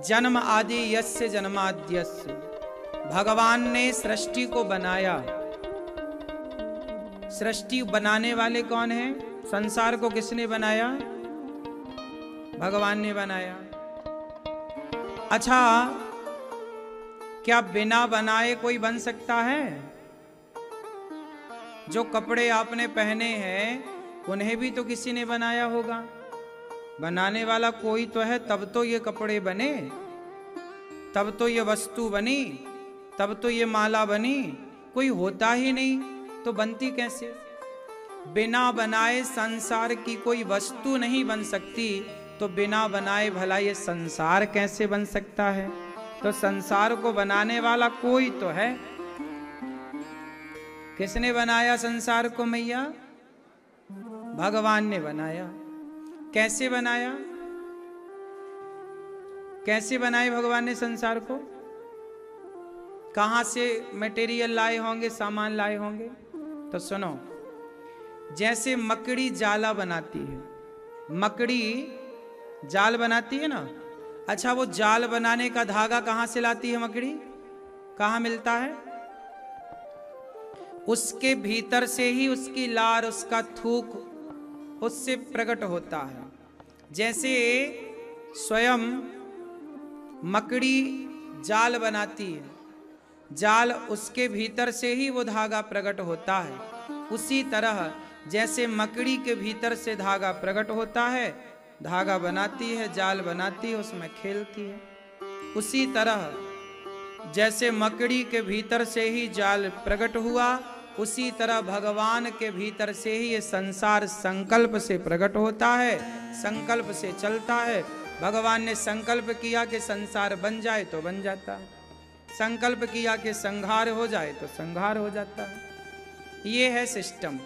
जन्म आदि यस्य जन्माद्यस्य, भगवान ने सृष्टि को बनाया। सृष्टि बनाने वाले कौन है? संसार को किसने बनाया? भगवान ने बनाया। अच्छा, क्या बिना बनाए कोई बन सकता है? जो कपड़े आपने पहने हैं उन्हें भी तो किसी ने बनाया होगा। बनाने वाला कोई तो है, तब तो ये कपड़े बने, तब तो ये वस्तु बनी, तब तो ये माला बनी। कोई होता ही नहीं तो बनती कैसे? बिना बनाए संसार की कोई वस्तु नहीं बन सकती, तो बिना बनाए भला ये संसार कैसे बन सकता है? तो संसार को बनाने वाला कोई तो है। किसने बनाया संसार को मैया? भगवान ने बनाया। कैसे बनाया? कैसे बनाए भगवान ने संसार को? कहां से मटेरियल लाए होंगे, सामान लाए होंगे? तो सुनो, जैसे मकड़ी जाला बनाती है, मकड़ी जाल बनाती है ना। अच्छा, वो जाल बनाने का धागा कहां से लाती है मकड़ी? कहां मिलता है? उसके भीतर से ही उसकी लार, उसका थूक उससे प्रकट होता है। जैसे स्वयं मकड़ी जाल बनाती है, जाल उसके भीतर से ही वो धागा प्रकट होता है। उसी तरह जैसे मकड़ी के भीतर से धागा प्रकट होता है, धागा बनाती है, जाल बनाती है, उसमें खेलती है। उसी तरह जैसे मकड़ी के भीतर से ही जाल प्रकट हुआ, उसी तरह भगवान के भीतर से ही ये संसार संकल्प से प्रकट होता है, संकल्प से चलता है। भगवान ने संकल्प किया कि संसार बन जाए तो बन जाता है, संकल्प किया कि संहार हो जाए तो संहार हो जाता है। ये है सिस्टम।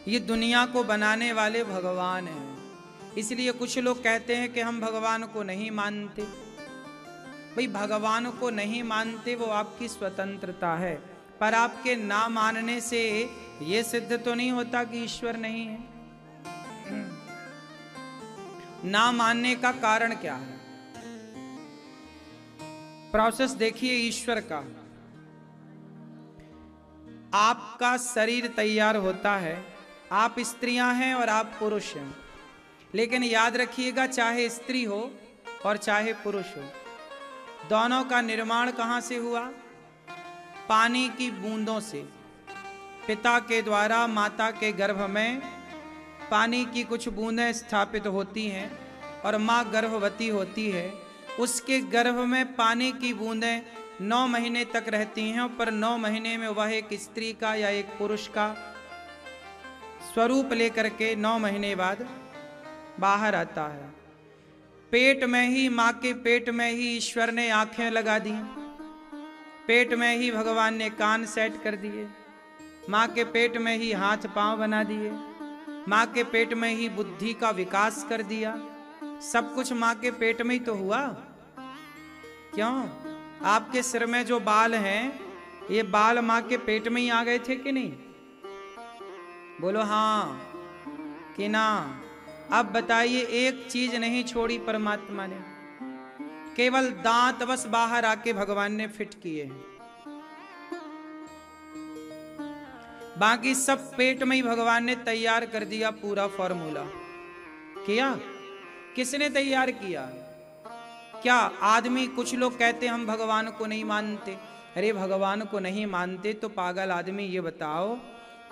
ये दुनिया को बनाने वाले भगवान हैं। इसलिए कुछ लोग कहते हैं कि हम भगवान को नहीं मानते। भाई, भगवान को नहीं मानते वो आपकी स्वतंत्रता है, पर आपके ना मानने से ये सिद्ध तो नहीं होता कि ईश्वर नहीं है। ना मानने का कारण क्या है? प्रोसेस देखिए ईश्वर का। आपका शरीर तैयार होता है, आप स्त्रियां हैं और आप पुरुष हैं, लेकिन याद रखिएगा, चाहे स्त्री हो और चाहे पुरुष हो, दोनों का निर्माण कहां से हुआ? पानी की बूंदों से। पिता के द्वारा माता के गर्भ में पानी की कुछ बूंदें स्थापित होती हैं और माँ गर्भवती होती है। उसके गर्भ में पानी की बूंदें 9 महीने तक रहती हैं, पर 9 महीने में वह एक स्त्री का या एक पुरुष का स्वरूप लेकर के 9 महीने बाद बाहर आता है। पेट में ही, माँ के पेट में ही ईश्वर ने आंखें लगा दी, पेट में ही भगवान ने कान सेट कर दिए, माँ के पेट में ही हाथ पांव बना दिए, माँ के पेट में ही बुद्धि का विकास कर दिया। सब कुछ माँ के पेट में ही तो हुआ। क्यों? आपके सिर में जो बाल हैं, ये बाल माँ के पेट में ही आ गए थे कि नहीं? बोलो हाँ कि ना। अब बताइए, एक चीज नहीं छोड़ी परमात्मा ने, केवल दांत बस बाहर आके भगवान ने फिट किए हैं, बाकी सब पेट में ही भगवान ने तैयार कर दिया। पूरा फॉर्मूला किया। किसने तैयार किया? क्या आदमी? कुछ लोग कहते हम भगवान को नहीं मानते। अरे भगवान को नहीं मानते तो पागल आदमी, ये बताओ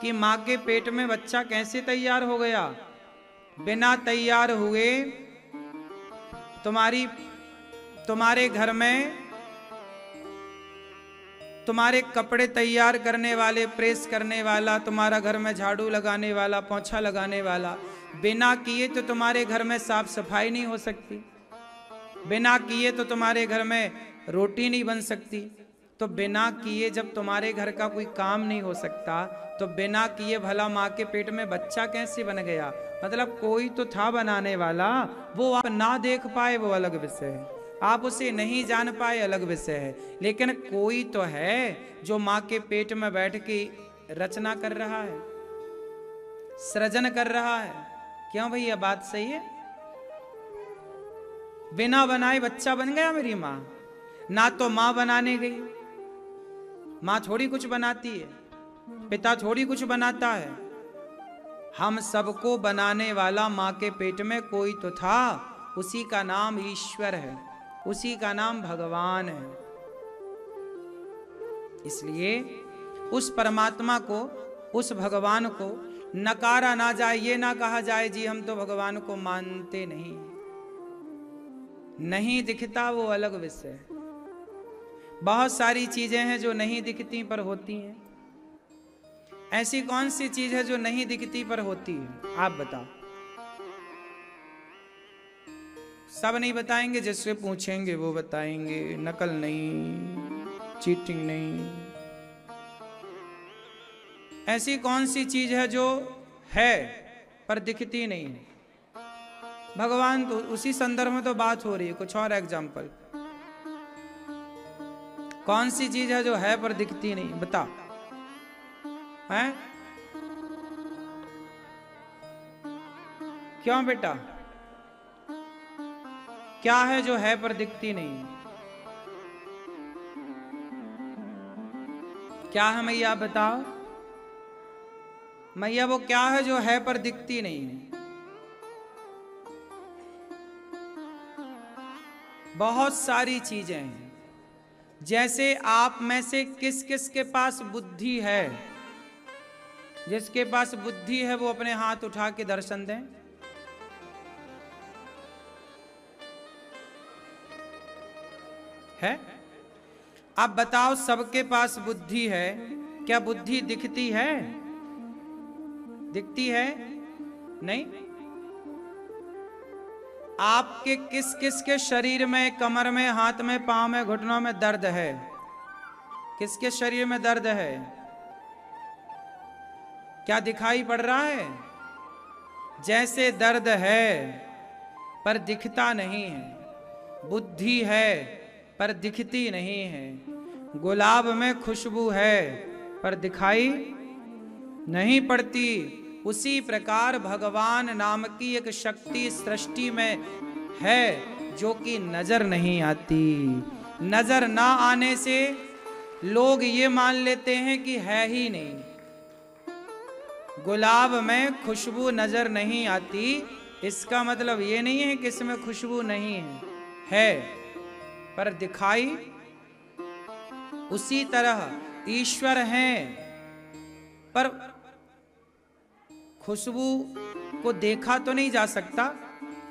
कि माँ के पेट में बच्चा कैसे तैयार हो गया? बिना तैयार हुए तुम्हारे घर में तुम्हारे कपड़े तैयार करने वाले, प्रेस करने वाला, तुम्हारा घर में झाड़ू लगाने वाला, पोंछा लगाने वाला, बिना किए तो तुम्हारे घर में साफ सफाई नहीं हो सकती, बिना किए तो तुम्हारे घर में रोटी नहीं बन सकती। तो बिना किए जब तुम्हारे घर का कोई काम नहीं हो सकता, तो बिना किए भला माँ के पेट में बच्चा कैसे बन गया? मतलब कोई तो था बनाने वाला, वो आप ना देख पाए वो अलग विषय है, आप उसे नहीं जान पाए अलग विषय है, लेकिन कोई तो है जो माँ के पेट में बैठ के रचना कर रहा है, सृजन कर रहा है। क्यों भैया, बात सही है? बिना बनाए बच्चा बन गया मेरी माँ? ना तो माँ बनाने गई, माँ थोड़ी कुछ बनाती है, पिता थोड़ी कुछ बनाता है। हम सबको बनाने वाला माँ के पेट में कोई तो था, उसी का नाम ईश्वर है, उसी का नाम भगवान है। इसलिए उस परमात्मा को, उस भगवान को नकारा ना जाए, ये ना कहा जाए जी हम तो भगवान को मानते नहीं। नहीं दिखता वो अलग विषय, बहुत सारी चीजें हैं जो नहीं दिखती पर होती हैं। ऐसी कौन सी चीज है जो नहीं दिखती पर होती है? आप बताओ। सब नहीं बताएंगे, जिससे पूछेंगे वो बताएंगे। नकल नहीं, चीटिंग नहीं। ऐसी कौन सी चीज है जो है पर दिखती नहीं है? भगवान तो उसी संदर्भ में तो बात हो रही है, कुछ और एग्जाम्पल। कौन सी चीज है जो है पर दिखती नहीं? बता। हैं? क्यों बेटा? क्या है जो है पर दिखती नहीं? क्या है मैया? बताओ मैया, वो क्या है जो है पर दिखती नहीं है? बहुत सारी चीजें हैं। जैसे आप में से किस किस के पास बुद्धि है? जिसके पास बुद्धि है वो अपने हाथ उठा के दर्शन दें। है? आप बताओ, सबके पास बुद्धि है, क्या बुद्धि दिखती है? दिखती है? नहीं। आपके किस किस के शरीर में, कमर में, हाथ में, पांव में, घुटनों में दर्द है? किसके शरीर में दर्द है? क्या दिखाई पड़ रहा है? जैसे दर्द है पर दिखता नहीं है, बुद्धि है पर दिखती नहीं है, गुलाब में खुशबू है पर दिखाई नहीं पड़ती, उसी प्रकार भगवान नाम की एक शक्ति सृष्टि में है जो कि नजर नहीं आती। नजर ना आने से लोग ये मान लेते हैं कि है ही नहीं। गुलाब में खुशबू नजर नहीं आती, इसका मतलब ये नहीं है कि इसमें खुशबू नहीं है पर दिखाई। उसी तरह ईश्वर हैं पर खुशबू को देखा तो नहीं जा सकता,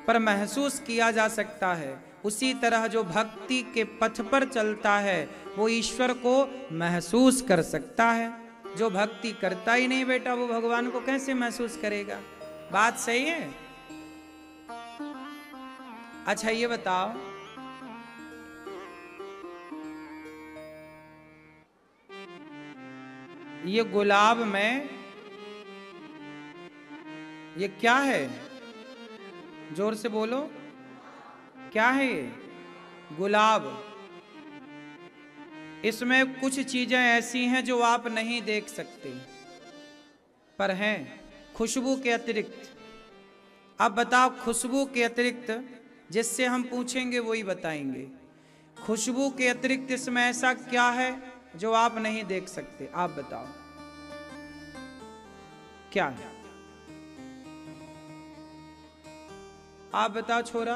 पर महसूस किया जा सकता है। उसी तरह जो भक्ति के पथ पर चलता है वो ईश्वर को महसूस कर सकता है। जो भक्ति करता ही नहीं बेटा, वो भगवान को कैसे महसूस करेगा? बात सही है? अच्छा ये बताओ, ये गुलाब में ये क्या है? जोर से बोलो, क्या है ये? गुलाब। इसमें कुछ चीजें ऐसी हैं जो आप नहीं देख सकते पर हैं, खुशबू के अतिरिक्त। अब बताओ, खुशबू के अतिरिक्त जिससे हम पूछेंगे वही बताएंगे। खुशबू के अतिरिक्त इसमें ऐसा क्या है जो आप नहीं देख सकते? आप बताओ क्या है? आप बताओ छोरा,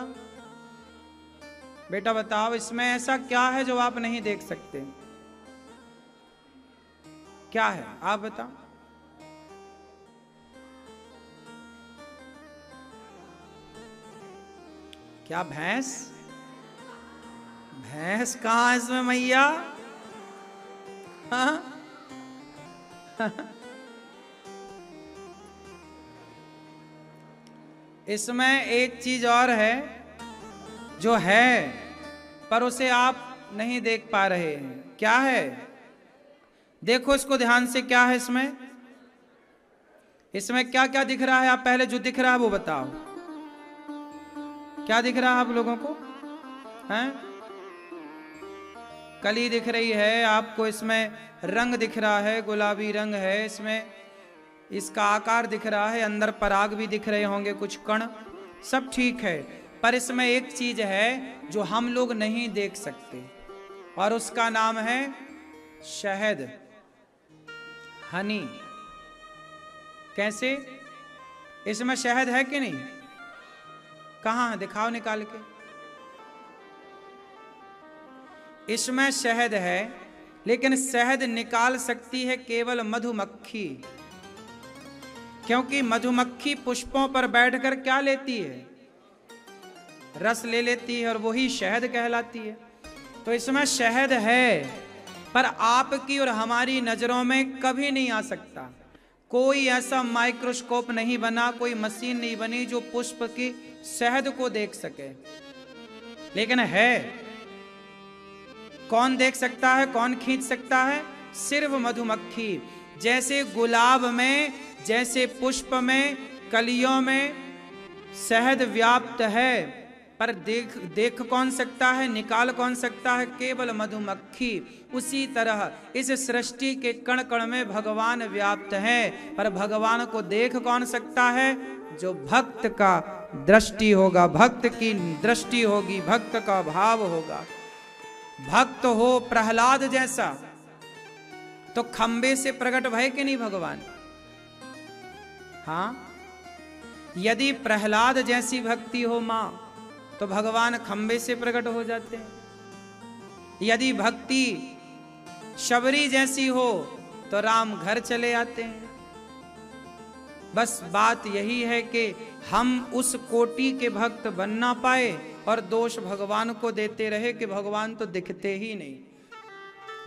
बेटा बताओ, इसमें ऐसा क्या है जो आप नहीं देख सकते? क्या है? आप बताओ। क्या भैंस? भैंस कहां इसमें मैया? हाँ? इसमें एक चीज और है जो है पर उसे आप नहीं देख पा रहे हैं। क्या है? देखो इसको ध्यान से, क्या है इसमें? इसमें क्या क्या दिख रहा है? आप पहले जो दिख रहा है वो बताओ, क्या दिख रहा है आप लोगों को? हैं? कली दिख रही है आपको, इसमें रंग दिख रहा है, गुलाबी रंग है इसमें, इसका आकार दिख रहा है, अंदर पराग भी दिख रहे होंगे, कुछ कण, सब ठीक है। पर इसमें एक चीज है जो हम लोग नहीं देख सकते, और उसका नाम है शहद, हनी। कैसे? इसमें शहद है कि नहीं? कहां है? दिखाओ निकाल के। इसमें शहद है, लेकिन शहद निकाल सकती है केवल मधुमक्खी, क्योंकि मधुमक्खी पुष्पों पर बैठकर क्या लेती है? रस ले लेती है, और वही शहद कहलाती है। तो इसमें शहद है, पर आपकी और हमारी नजरों में कभी नहीं आ सकता। कोई ऐसा माइक्रोस्कोप नहीं बना, कोई मशीन नहीं बनी जो पुष्प की शहद को देख सके, लेकिन है। कौन देख सकता है, कौन खींच सकता है? सिर्फ मधुमक्खी। जैसे गुलाब में, जैसे पुष्प में, कलियों में शहद व्याप्त है, पर देख कौन सकता है, निकाल कौन सकता है? केवल मधुमक्खी। उसी तरह इस सृष्टि के कण कण में भगवान व्याप्त है, पर भगवान को देख कौन सकता है? जो भक्त का दृष्टि होगा, भक्त की दृष्टि होगी, भक्त का भाव होगा। भक्त हो प्रहलाद जैसा, तो खंबे से प्रकट भय कि नहीं भगवान? हाँ, यदि प्रहलाद जैसी भक्ति हो मां, तो भगवान खंबे से प्रकट हो जाते हैं। यदि भक्ति शबरी जैसी हो, तो राम घर चले आते हैं। बस बात यही है कि हम उस कोटि के भक्त बन ना पाए, और दोष भगवान को देते रहे कि भगवान तो दिखते ही नहीं।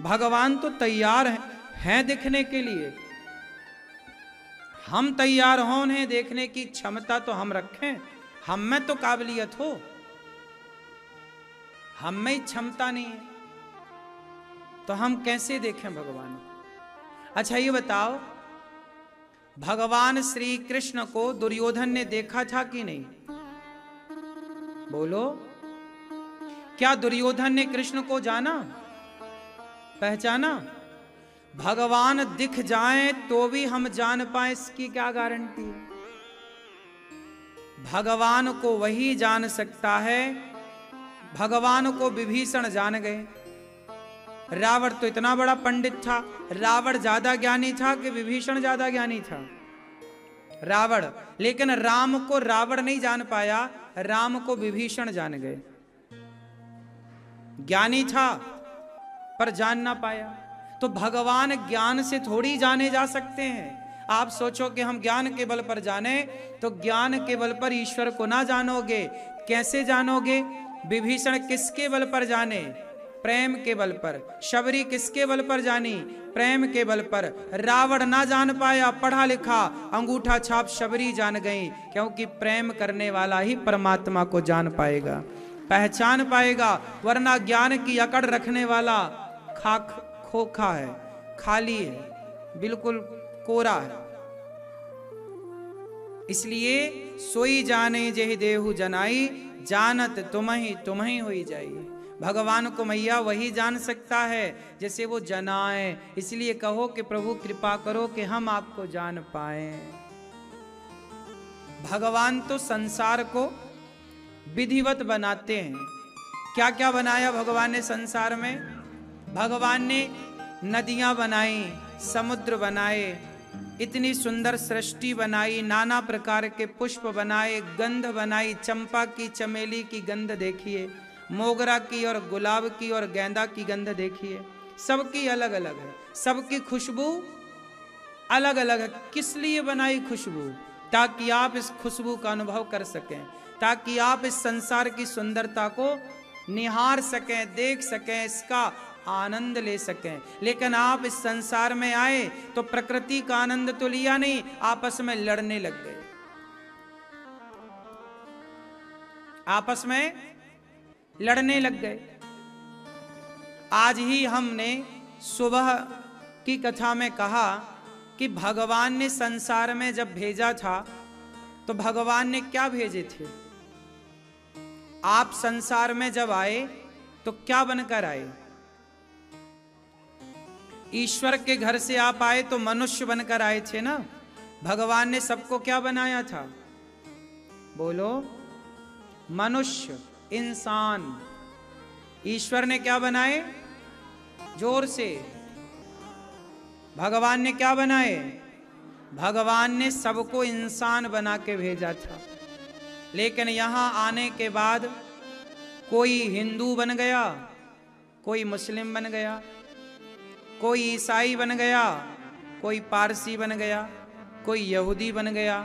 भगवान तो तैयार हैं दिखने के लिए, हम तैयार हों उन्हें देखने की क्षमता तो हम रखें। हम में तो काबिलियत हो, हम में ही क्षमता नहीं है, तो हम कैसे देखें भगवान को? अच्छा ये बताओ, भगवान श्री कृष्ण को दुर्योधन ने देखा था कि नहीं? बोलो, क्या दुर्योधन ने कृष्ण को जाना, पहचाना? भगवान दिख जाएं तो भी हम जान पाए, इसकी क्या गारंटी है? भगवान को वही जान सकता है। भगवान को विभीषण जान गए। रावण तो इतना बड़ा पंडित था, रावण ज्यादा ज्ञानी था कि विभीषण ज्यादा ज्ञानी था? रावण। लेकिन राम को रावण नहीं जान पाया, राम को विभीषण जान गए। ज्ञानी था पर जान ना पाया। तो भगवान ज्ञान से थोड़ी जाने जा सकते हैं। आप सोचो कि हम ज्ञान के बल पर जाने, तो ज्ञान के बल पर ईश्वर को ना जानोगे। कैसे जानोगे? विभीषण किसके बल पर जाने? प्रेम के बल पर। शबरी किसके बल पर जानी? प्रेम के बल पर। रावण ना जान पाया, पढ़ा लिखा, अंगूठा छाप शबरी जान गई, क्योंकि प्रेम करने वाला ही परमात्मा को जान पाएगा, पहचान पाएगा। वरना ज्ञान की अकड़ रखने वाला खोखा है, खाली है, बिल्कुल कोरा है। इसलिए सोई जाने जेहि देहु जनाई, जानत तुम्हि होई जाई। भगवान को मैया वही जान सकता है जैसे वो जनाए। इसलिए कहो कि प्रभु कृपा करो कि हम आपको जान पाए। भगवान तो संसार को विधिवत बनाते हैं। क्या क्या बनाया भगवान ने संसार में? भगवान ने नदियां बनाई, समुद्र बनाए, इतनी सुंदर सृष्टि बनाई, नाना प्रकार के पुष्प बनाए, गंध बनाई। चंपा की, चमेली की गंध देखिए, मोगरा की और गुलाब की और गेंदा की गंध देखिए। सबकी अलग अलग है, सबकी खुशबू अलग अलग है। किस लिए बनाई खुशबू? ताकि आप इस खुशबू का अनुभव कर सकें, ताकि आप इस संसार की सुंदरता को निहार सकें, देख सकें, इसका आनंद ले सकें। लेकिन आप इस संसार में आए तो प्रकृति का आनंद तो लिया नहीं, आपस में लड़ने लग गए। आपस में लड़ने लग गए। आज ही हमने सुबह की कथा में कहा कि भगवान ने संसार में जब भेजा था तो भगवान ने क्या भेजे थे? आप संसार में जब आए तो क्या बनकर आए? ईश्वर के घर से आप आए तो मनुष्य बनकर आए थे ना। भगवान ने सबको क्या बनाया था? बोलो। मनुष्य, इंसान। ईश्वर ने क्या बनाए? जोर से। भगवान ने क्या बनाए? भगवान ने सबको इंसान बना के भेजा था। लेकिन यहां आने के बाद कोई हिंदू बन गया, कोई मुस्लिम बन गया, कोई ईसाई बन गया, कोई पारसी बन गया, कोई यहूदी बन गया,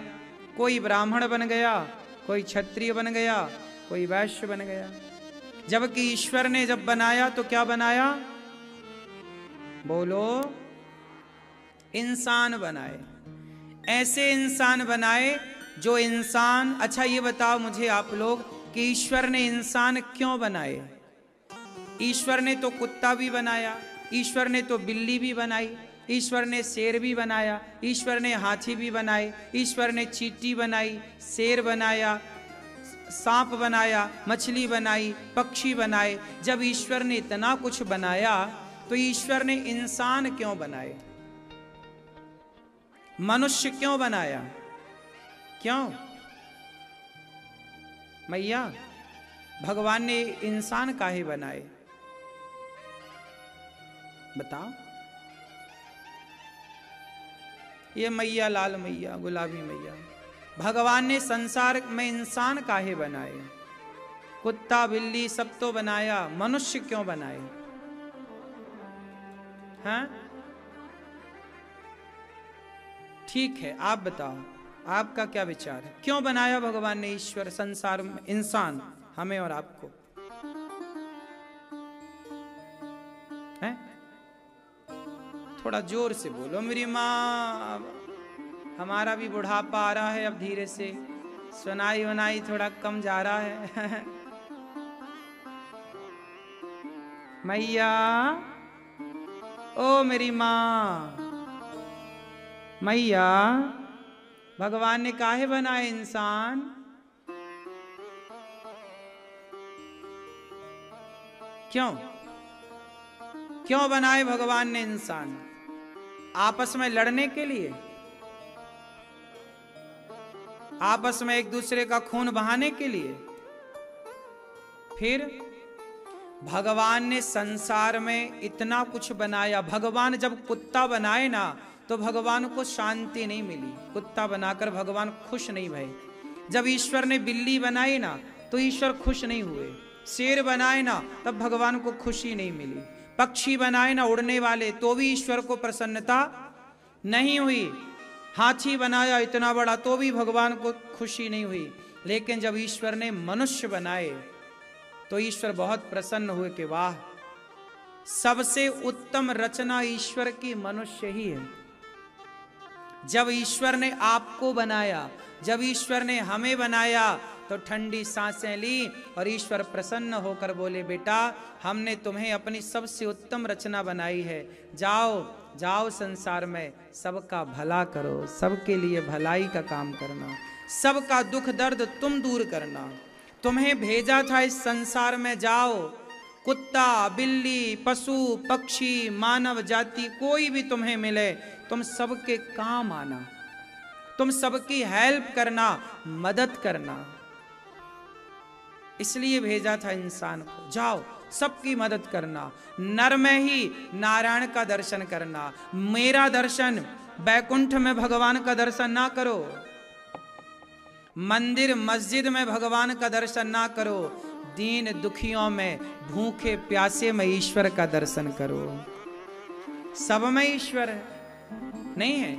कोई ब्राह्मण बन गया, कोई क्षत्रिय बन गया, कोई वैश्य बन गया। जबकि ईश्वर ने जब बनाया तो क्या बनाया? बोलो, इंसान बनाए। ऐसे इंसान बनाए जो इंसान, अच्छा ये बताओ मुझे आप लोग कि ईश्वर ने इंसान क्यों बनाए? ईश्वर ने तो कुत्ता भी बनाया, ईश्वर ने तो बिल्ली भी बनाई, ईश्वर ने शेर भी बनाया, ईश्वर ने हाथी भी बनाए, ईश्वर ने चींटी बनाई, शेर बनाया, सांप बनाया, मछली बनाई, पक्षी बनाए। जब ईश्वर ने इतना कुछ बनाया तो ईश्वर ने इंसान क्यों बनाए? मनुष्य क्यों बनाया? क्यों? मैया, भगवान ने इंसान काहे बनाए? बताओ। ये मैया, लाल मैया, गुलाबी मैया, भगवान ने संसार में इंसान काहे बनाए? कुत्ता बिल्ली सब तो बनाया, मनुष्य क्यों बनाए? हाँ, ठीक है, आप बताओ, आपका क्या विचार है? क्यों बनाया भगवान ने ईश्वर संसार में इंसान, हमें और आपको? हैं? थोड़ा जोर से बोलो मेरी माँ, हमारा भी बुढ़ापा आ रहा है अब धीरे से, सुनाई वनाई थोड़ा कम जा रहा है। मैया, ओ मेरी माँ, मैया, भगवान ने काहे बनाए इंसान? क्यों? क्यों बनाए भगवान ने इंसान? आपस में लड़ने के लिए? आपस में एक दूसरे का खून बहाने के लिए? फिर भगवान ने संसार में इतना कुछ बनाया। भगवान जब कुत्ता बनाए ना तो भगवान को शांति नहीं मिली, कुत्ता बनाकर भगवान खुश नहीं भये। जब ईश्वर ने बिल्ली बनाई ना तो ईश्वर खुश नहीं हुए। शेर बनाए ना तब भगवान को खुशी नहीं मिली। पक्षी बनाए ना उड़ने वाले तो भी ईश्वर को प्रसन्नता नहीं हुई। हाथी बनाया इतना बड़ा तो भी भगवान को खुशी नहीं हुई। लेकिन जब ईश्वर ने मनुष्य बनाए तो ईश्वर बहुत प्रसन्न हुए कि वाह, सबसे उत्तम रचना ईश्वर की मनुष्य ही है। जब ईश्वर ने आपको बनाया, जब ईश्वर ने हमें बनाया तो ठंडी सांसें ली और ईश्वर प्रसन्न होकर बोले, बेटा हमने तुम्हें अपनी सबसे उत्तम रचना बनाई है, जाओ जाओ संसार में सबका भला करो, सबके लिए भलाई का काम करना, सबका दुख दर्द तुम दूर करना। तुम्हें भेजा था इस संसार में, जाओ कुत्ता बिल्ली पशु पक्षी मानव जाति कोई भी तुम्हें मिले तुम सबके काम आना, तुम सबकी हेल्प करना, मदद करना। इसलिए भेजा था इंसान को, जाओ सबकी मदद करना, नर में ही नारायण का दर्शन करना। मेरा दर्शन बैकुंठ में भगवान का दर्शन ना करो, मंदिर मस्जिद में भगवान का दर्शन ना करो, दीन दुखियों में भूखे प्यासे में ईश्वर का दर्शन करो। सब में ईश्वर है नहीं है?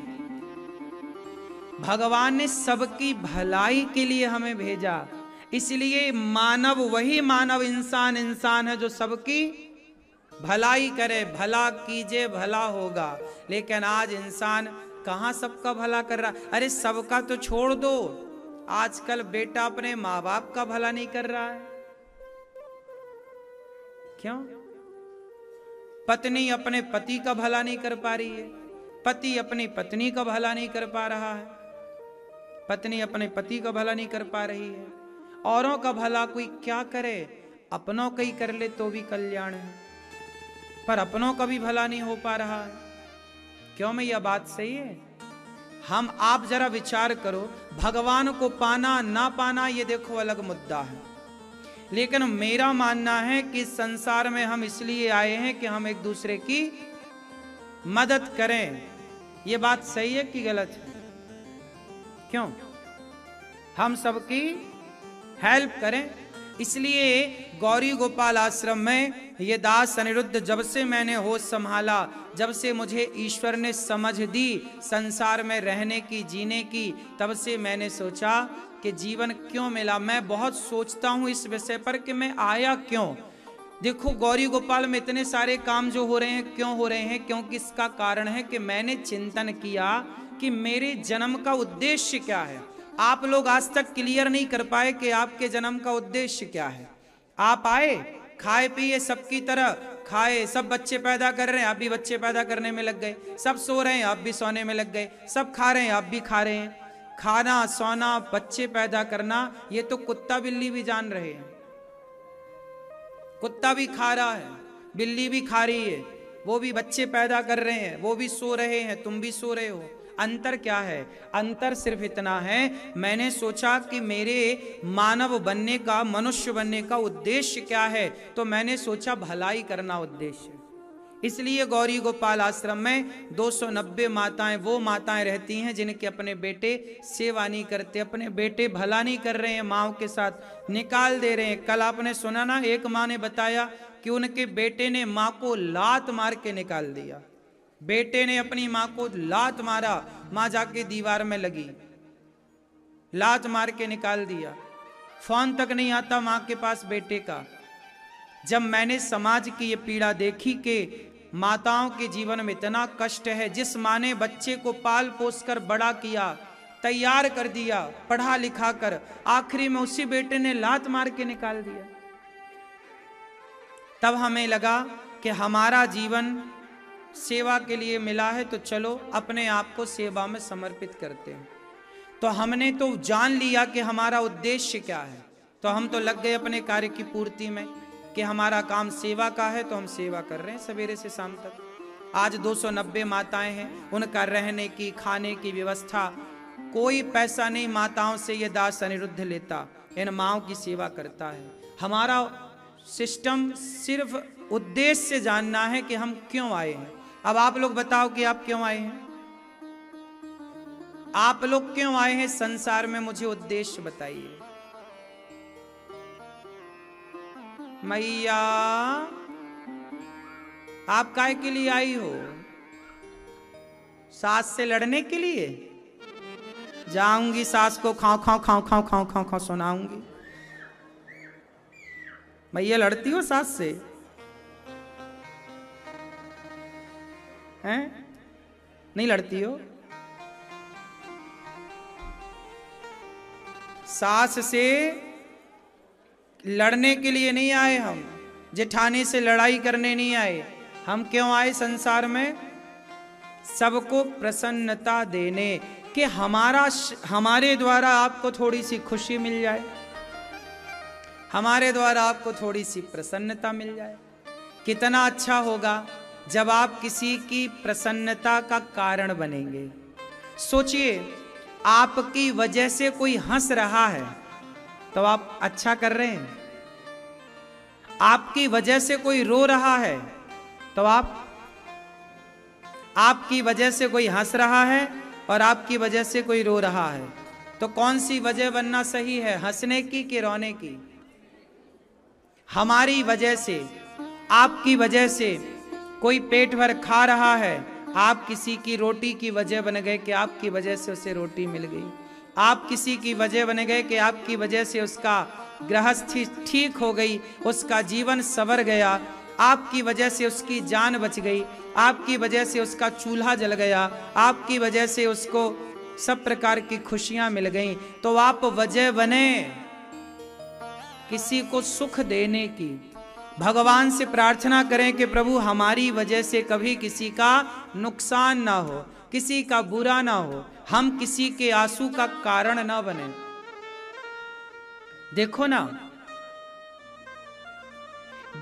भगवान ने सबकी भलाई के लिए हमें भेजा, इसलिए मानव वही मानव इंसान इंसान है जो सबकी भलाई करे। भला कीजिए भला होगा। लेकिन आज इंसान कहां सबका भला कर रहा? अरे सबका तो छोड़ दो, आजकल बेटा अपने माँ बाप का भला नहीं कर रहा है। क्यों? पत्नी अपने पति का भला नहीं कर पा रही है, पति अपनी पत्नी का भला नहीं कर पा रहा है, पत्नी अपने पति का भला नहीं कर पा रही है। औरों का भला कोई क्या करे, अपनों का ही कर ले तो भी कल्याण है, पर अपनों का भी भला नहीं हो पा रहा है। क्यों? मैं यह बात सही है? हम आप जरा विचार करो, भगवान को पाना ना पाना ये देखो अलग मुद्दा है, लेकिन मेरा मानना है कि संसार में हम इसलिए आए हैं कि हम एक दूसरे की मदद करें। ये बात सही है कि गलत है? क्यों? हम सबकी हेल्प करें। इसलिए गौरी गोपाल आश्रम में ये दास अनिरुद्ध, जब से मैंने होश संभाला, जब से मुझे ईश्वर ने समझ दी संसार में रहने की, जीने की, तब से मैंने सोचा कि जीवन क्यों मिला। मैं बहुत सोचता हूं इस विषय पर कि मैं आया क्यों। देखो गौरी गोपाल में इतने सारे काम जो हो रहे हैं, क्यों हो रहे हैं? क्योंकि इसका कारण है कि मैंने चिंतन किया कि मेरे जन्म का उद्देश्य क्या है। आप लोग आज तक क्लियर नहीं कर पाए कि आपके जन्म का उद्देश्य क्या है। आप आए, खाए पिए सबकी तरह खाए, सब बच्चे पैदा कर रहे हैं, आप भी बच्चे पैदा करने में लग गए, सब सो रहे हैं, आप भी सोने में लग गए, सब खा रहे हैं, आप भी खा रहे हैं। खाना, सोना, बच्चे पैदा करना, ये तो कुत्ता बिल्ली भी जान रहे हैं। कुत्ता भी खा रहा है, बिल्ली भी खा रही है, वो भी बच्चे पैदा कर रहे हैं, वो भी सो रहे हैं, तुम भी सो रहे हो। अंतर क्या है? अंतर सिर्फ इतना है, मैंने सोचा कि मेरे मानव बनने का, मनुष्य बनने का उद्देश्य क्या है, तो मैंने सोचा भलाई करना उद्देश्य। इसलिए गौरी गोपाल आश्रम में 290 माताएं वो माताएं रहती हैं जिनके अपने बेटे सेवा नहीं करते, अपने बेटे भला नहीं कर रहे हैं, माओ के साथ निकाल दे रहे हैं। कल आपने सुना ना, एक माँ ने बताया कि उनके बेटे ने माँ को लात मार के निकाल दिया। बेटे ने अपनी माँ को लात मारा, माँ जाके दीवार में लगी, लात मार के निकाल दिया। फोन तक नहीं आता माँ के पास बेटे का। जब मैंने समाज की ये पीड़ा देखी कि माताओं के जीवन में इतना कष्ट है, जिस माँ ने बच्चे को पाल पोस कर बड़ा किया, तैयार कर दिया, पढ़ा लिखा कर, आखिरी में उसी बेटे ने लात मार के निकाल दिया। तब हमें लगा कि हमारा जीवन सेवा के लिए मिला है, तो चलो अपने आप को सेवा में समर्पित करते हैं। तो हमने तो जान लिया कि हमारा उद्देश्य क्या है, तो हम तो लग गए अपने कार्य की पूर्ति में कि हमारा काम सेवा का है, तो हम सेवा कर रहे हैं सवेरे से शाम तक। आज 290 माताएं हैं, उनका रहने की, खाने की व्यवस्था, कोई पैसा नहीं माताओं से ये दास अनिरुद्ध लेता, इन माओं की सेवा करता है। हमारा सिस्टम सिर्फ उद्देश्य जानना है कि हम क्यों आए हैं। अब आप लोग बताओ कि आप क्यों आए हैं? आप लोग क्यों आए हैं संसार में? मुझे उद्देश्य बताइए। मैया आप काय के लिए आई हो? सास से लड़ने के लिए? जाऊंगी सास को खाओ खाओ खाओ खाओ खाओ खाओ खाओ सुनाऊंगी। मैया लड़ती हो सास से? हैं? नहीं लड़ती हो? सास से लड़ने के लिए नहीं आए हम, जेठानी से लड़ाई करने नहीं आए। हम क्यों आए संसार में? सबको प्रसन्नता देने, कि हमारे द्वारा आपको थोड़ी सी खुशी मिल जाए, हमारे द्वारा आपको थोड़ी सी प्रसन्नता मिल जाए। कितना अच्छा होगा जब आप किसी की प्रसन्नता का कारण बनेंगे। सोचिए, आपकी वजह से कोई हंस रहा है तो आप अच्छा कर रहे हैं, आपकी वजह से कोई रो रहा है तो आपकी वजह से कोई हंस रहा है और आपकी वजह से कोई रो रहा है, तो कौन सी वजह बनना सही है, हंसने की कि रोने की? हमारी वजह से, आपकी वजह से कोई पेट भर खा रहा है, आप किसी की रोटी की वजह बन गए कि आपकी वजह से उसे रोटी मिल गई। आप किसी की वजह बन गए कि आपकी वजह से उसका गृहस्थी ठीक हो गई, उसका जीवन संवर गया, आपकी वजह से उसकी जान बच गई, आपकी वजह से उसका चूल्हा जल गया, आपकी वजह से उसको सब प्रकार की खुशियां मिल गईं। तो आप वजह बने किसी को सुख देने की। भगवान से प्रार्थना करें कि प्रभु हमारी वजह से कभी किसी का नुकसान ना हो, किसी का बुरा ना हो, हम किसी के आंसू का कारण ना बने। देखो ना,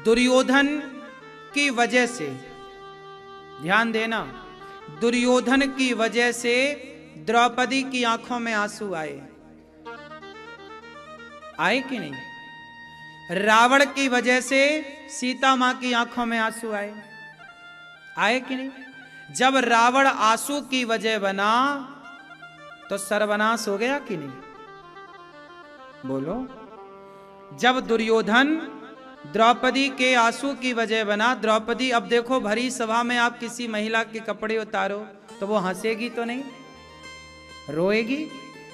दुर्योधन की वजह से, ध्यान देना, दुर्योधन की वजह से द्रौपदी की आंखों में आंसू आए कि नहीं? रावण की वजह से सीता मां की आंखों में आंसू आए, आए कि नहीं? जब रावण आंसू की वजह बना तो सर्वनाश हो गया कि नहीं? बोलो। जब दुर्योधन द्रौपदी के आंसू की वजह बना, द्रौपदी, अब देखो भरी सभा में आप किसी महिला के कपड़े उतारो तो वो हंसेगी तो नहीं, रोएगी।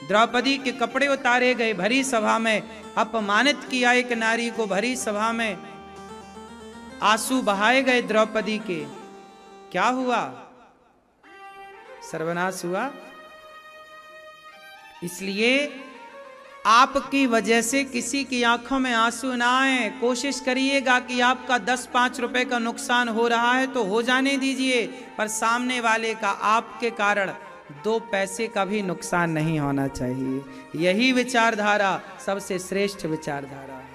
द्रौपदी के कपड़े उतारे गए भरी सभा में, अपमानित किया एक नारी को भरी सभा में, आंसू बहाए गए द्रौपदी के, क्या हुआ? सर्वनाश हुआ। इसलिए आपकी वजह से किसी की आंखों में आंसू ना आए। कोशिश करिएगा कि आपका 10-5 रुपए का नुकसान हो रहा है तो हो जाने दीजिए, पर सामने वाले का आपके कारण 2 पैसे का भी नुकसान नहीं होना चाहिए। यही विचारधारा सबसे श्रेष्ठ विचारधारा है।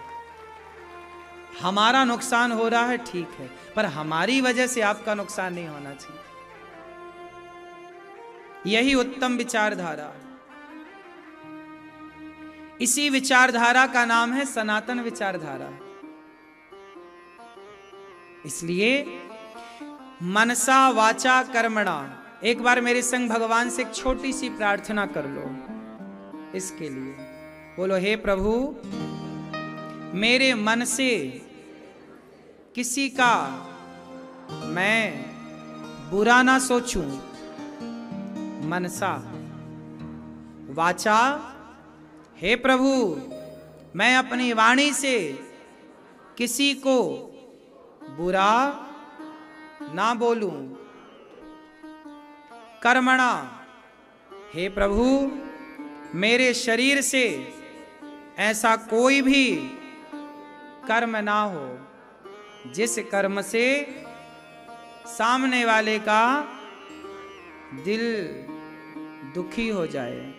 हमारा नुकसान हो रहा है ठीक है, पर हमारी वजह से आपका नुकसान नहीं होना चाहिए। यही उत्तम विचारधारा है। इसी विचारधारा का नाम है सनातन विचारधारा। इसलिए मनसा वाचा कर्मणा, एक बार मेरे संग भगवान से एक छोटी सी प्रार्थना कर लो इसके लिए। बोलो, हे प्रभु, मेरे मन से किसी का मैं बुरा ना सोचूं। मनसा वाचा, हे प्रभु, मैं अपनी वाणी से किसी को बुरा ना बोलूं। कर्मणा, हे प्रभु, मेरे शरीर से ऐसा कोई भी कर्म ना हो जिस कर्म से सामने वाले का दिल दुखी हो जाए।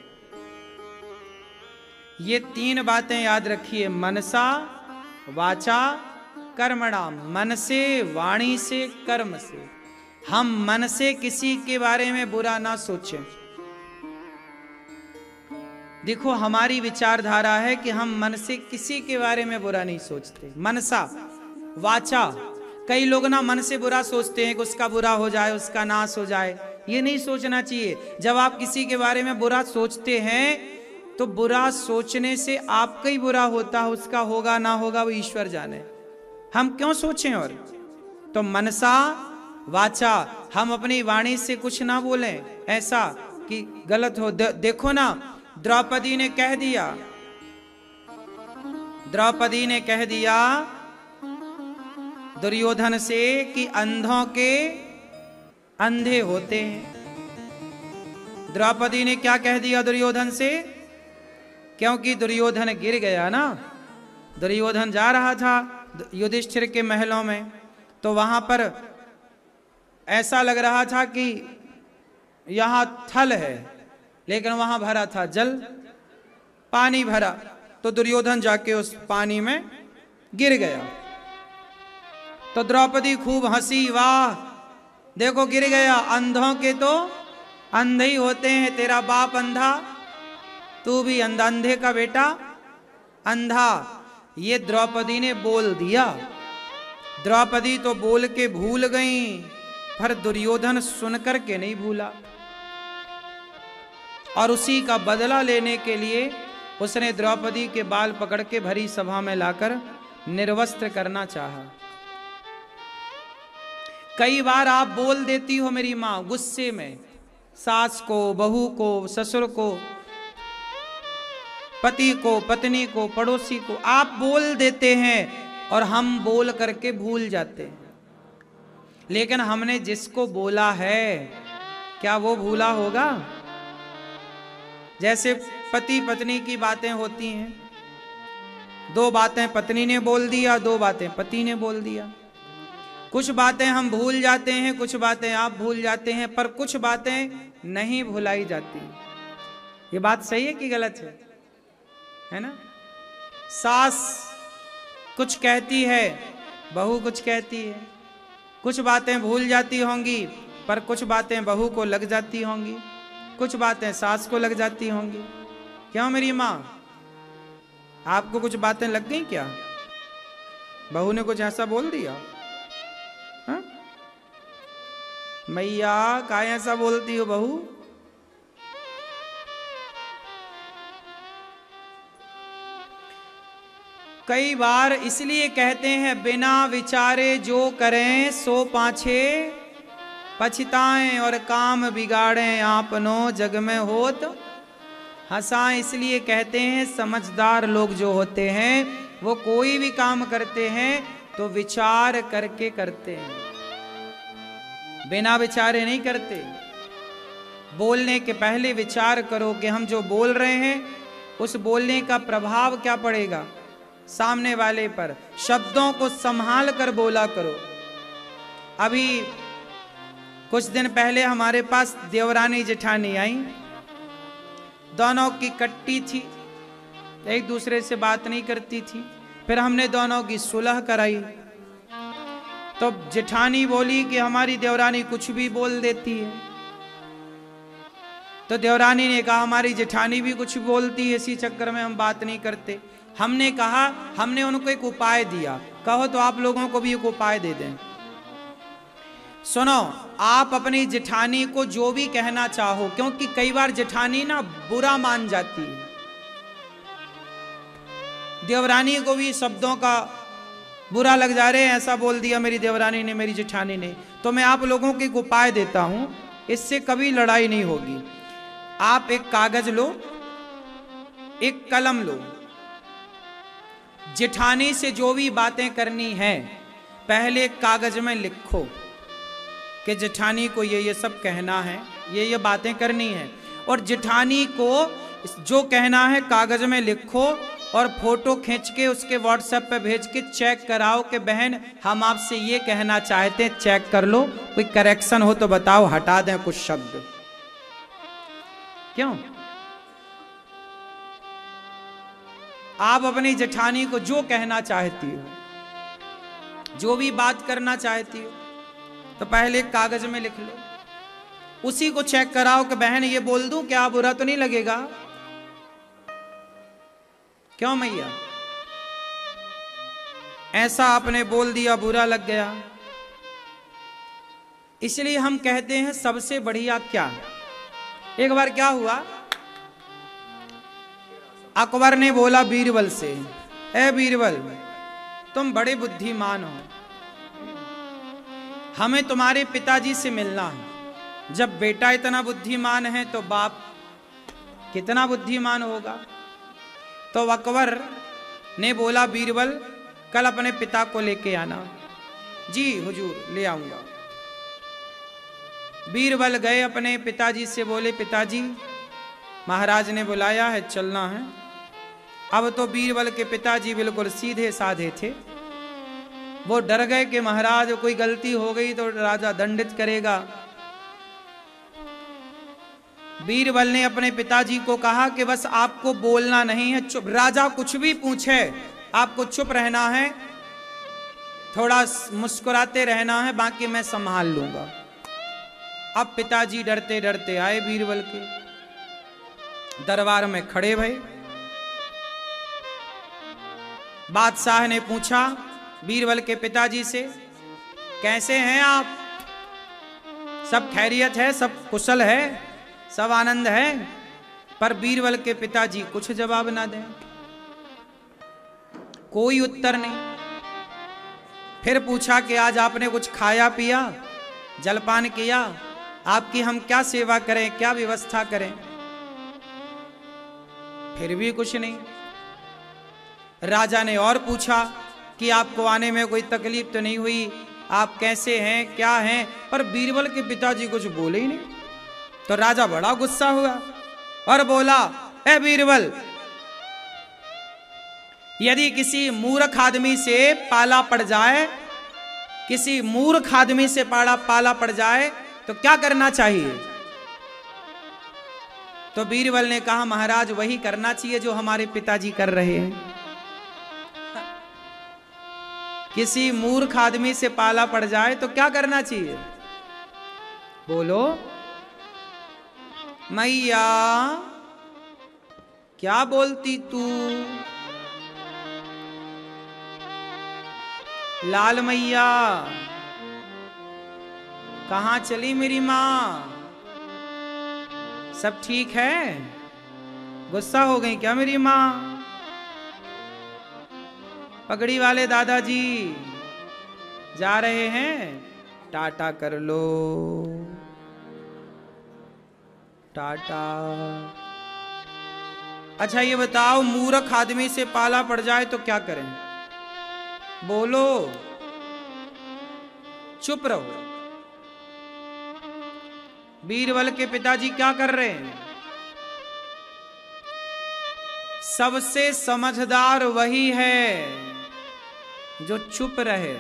ये 3 बातें याद रखिए, मनसा वाचा कर्मणा। मन से, वाणी से, कर्म से। हम मन से किसी के बारे में बुरा ना सोचें। देखो, हमारी विचारधारा है कि हम मन से किसी के बारे में बुरा नहीं सोचते। मनसा वाचा, कई लोग ना मन से बुरा सोचते हैं कि उसका बुरा हो जाए, उसका नाश हो जाए। ये नहीं सोचना चाहिए। जब आप किसी के बारे में बुरा सोचते हैं तो बुरा सोचने से आपका ही बुरा होता है, उसका होगा ना होगा वो ईश्वर जाने। हम क्यों सोचें? और तो मनसा वाचा, हम अपनी वाणी से कुछ ना बोलें ऐसा कि गलत हो। देखो ना, द्रौपदी ने कह दिया, द्रौपदी ने कह दिया दुर्योधन से कि अंधों के अंधे होते हैं। द्रौपदी ने क्या कह दिया दुर्योधन से? क्योंकि दुर्योधन गिर गया ना। दुर्योधन जा रहा था युधिष्ठिर के महलों में, तो वहां पर ऐसा लग रहा था कि यहां थल है, लेकिन वहां भरा था जल, पानी भरा। तो दुर्योधन जाके उस पानी में गिर गया। तो द्रौपदी खूब हंसी, वाह देखो गिर गया। अंधों के तो अंधे ही होते हैं, तेरा बाप अंधा, तू भी अंधा, अंधे का बेटा अंधा। ये द्रौपदी ने बोल दिया। द्रौपदी तो बोल के भूल गई, पर दुर्योधन सुनकर के नहीं भूला, और उसी का बदला लेने के लिए उसने द्रौपदी के बाल पकड़ के भरी सभा में लाकर निर्वस्त्र करना चाहा। कई बार आप बोल देती हो मेरी मां गुस्से में, सास को, बहू को, ससुर को, पति को, पत्नी को, पड़ोसी को आप बोल देते हैं और हम बोल करके भूल जाते हैं। लेकिन हमने जिसको बोला है क्या वो भूला होगा? जैसे पति पत्नी की बातें होती हैं, 2 बातें पत्नी ने बोल दिया, 2 बातें पति ने बोल दिया। कुछ बातें हम भूल जाते हैं, कुछ बातें आप भूल जाते हैं, पर कुछ बातें नहीं भुलाई जाती। ये बात सही है कि गलत है ना? सास कुछ कहती है, बहू कुछ कहती है। कुछ बातें भूल जाती होंगी, पर कुछ बातें बहू को लग जाती होंगी, कुछ बातें सास को लग जाती होंगी। क्यों मेरी माँ, आपको कुछ बातें लग गई क्या? बहू ने कुछ ऐसा बोल दिया? हाँ? मैया काय ऐसा बोलती हो बहू? कई बार इसलिए कहते हैं बिना विचारे जो करें सो पाछे पछताएं और काम बिगाड़ें आपनो जग में होत हंसाएं। इसलिए कहते हैं समझदार लोग जो होते हैं वो कोई भी काम करते हैं तो विचार करके करते हैं, बिना विचारे नहीं करते। बोलने के पहले विचार करो कि हम जो बोल रहे हैं उस बोलने का प्रभाव क्या पड़ेगा सामने वाले पर। शब्दों को संभाल कर बोला करो। अभी कुछ दिन पहले हमारे पास देवरानी जेठानी आई, दोनों की कट्टी थी, एक दूसरे से बात नहीं करती थी। फिर हमने दोनों की सुलह कराई तो जेठानी बोली कि हमारी देवरानी कुछ भी बोल देती है। तो देवरानी ने कहा हमारी जेठानी भी कुछ बोलती है, इसी चक्कर में हम बात नहीं करते। हमने कहा, हमने उनको एक उपाय दिया, कहो तो आप लोगों को भी एक उपाय दे दें। सुनो, आप अपनी जेठानी को जो भी कहना चाहो, क्योंकि कई बार जेठानी ना बुरा मान जाती है, देवरानी को भी शब्दों का बुरा लग जा रहे हैं, ऐसा बोल दिया मेरी देवरानी ने, मेरी जेठानी ने। तो मैं आप लोगों को एक उपाय देता हूं, इससे कभी लड़ाई नहीं होगी। आप एक कागज लो, एक कलम लो, जेठानी से जो भी बातें करनी है पहले कागज में लिखो कि जेठानी को ये सब कहना है, ये बातें करनी है। और जेठानी को जो कहना है कागज में लिखो और फोटो खींच के उसके व्हाट्सएप पे भेज के चेक कराओ कि बहन हम आपसे ये कहना चाहते हैं, चेक कर लो, कोई करेक्शन हो तो बताओ, हटा दें कुछ शब्द। क्यों? आप अपनी जेठानी को जो कहना चाहती हो, जो भी बात करना चाहती हो, तो पहले कागज में लिख लो, उसी को चेक कराओ कि बहन ये बोल दूं क्या, बुरा तो नहीं लगेगा? क्यों मैया? ऐसा आपने बोल दिया, बुरा लग गया। इसलिए हम कहते हैं सबसे बढ़िया क्या। एक बार क्या हुआ, अकबर ने बोला बीरबल से, ए बीरबल तुम बड़े बुद्धिमान हो, हमें तुम्हारे पिताजी से मिलना है। जब बेटा इतना बुद्धिमान है तो बाप कितना बुद्धिमान होगा। तो अकबर ने बोला बीरबल कल अपने पिता को लेके आना। जी हुजूर ले आऊंगा। बीरबल गए अपने पिताजी से, बोले पिताजी महाराज ने बुलाया है, चलना है। अब तो बीरबल के पिताजी बिल्कुल सीधे साधे थे, वो डर गए कि महाराज कोई गलती हो गई तो राजा दंडित करेगा। बीरबल ने अपने पिताजी को कहा कि बस आपको बोलना नहीं है, चुप, राजा कुछ भी पूछे आपको चुप रहना है, थोड़ा मुस्कुराते रहना है, बाकी मैं संभाल लूंगा। अब पिताजी डरते डरते आए बीरबल के दरबार में खड़े भये। बादशाह ने पूछा बीरबल के पिताजी से, कैसे हैं आप, सब खैरियत है, सब कुशल है, सब आनंद है? पर बीरबल के पिताजी कुछ जवाब ना दें, कोई उत्तर नहीं। फिर पूछा कि आज आपने कुछ खाया पिया, जलपान किया, आपकी हम क्या सेवा करें, क्या व्यवस्था करें? फिर भी कुछ नहीं। राजा ने और पूछा कि आपको आने में कोई तकलीफ तो नहीं हुई, आप कैसे हैं, क्या हैं? पर बीरबल के पिताजी कुछ बोले ही नहीं। तो राजा बड़ा गुस्सा हुआ और बोला, ए बीरबल, यदि किसी मूर्ख आदमी से पाला पड़ जाए, किसी मूर्ख आदमी से पाला पड़ जाए तो क्या करना चाहिए? तो बीरबल ने कहा महाराज वही करना चाहिए जो हमारे पिताजी कर रहे हैं। किसी मूर्ख आदमी से पाला पड़ जाए तो क्या करना चाहिए? बोलो मैया, क्या बोलती तू? लाल मैया कहाँ चली मेरी माँ? सब ठीक है? गुस्सा हो गई क्या मेरी माँ? पगड़ी वाले दादाजी जा रहे हैं, टाटा कर लो, टाटा। अच्छा ये बताओ, मूर्ख आदमी से पाला पड़ जाए तो क्या करें? बोलो, चुप रहो। बीरबल के पिताजी क्या कर रहे हैं? सबसे समझदार वही है जो चुप रहे।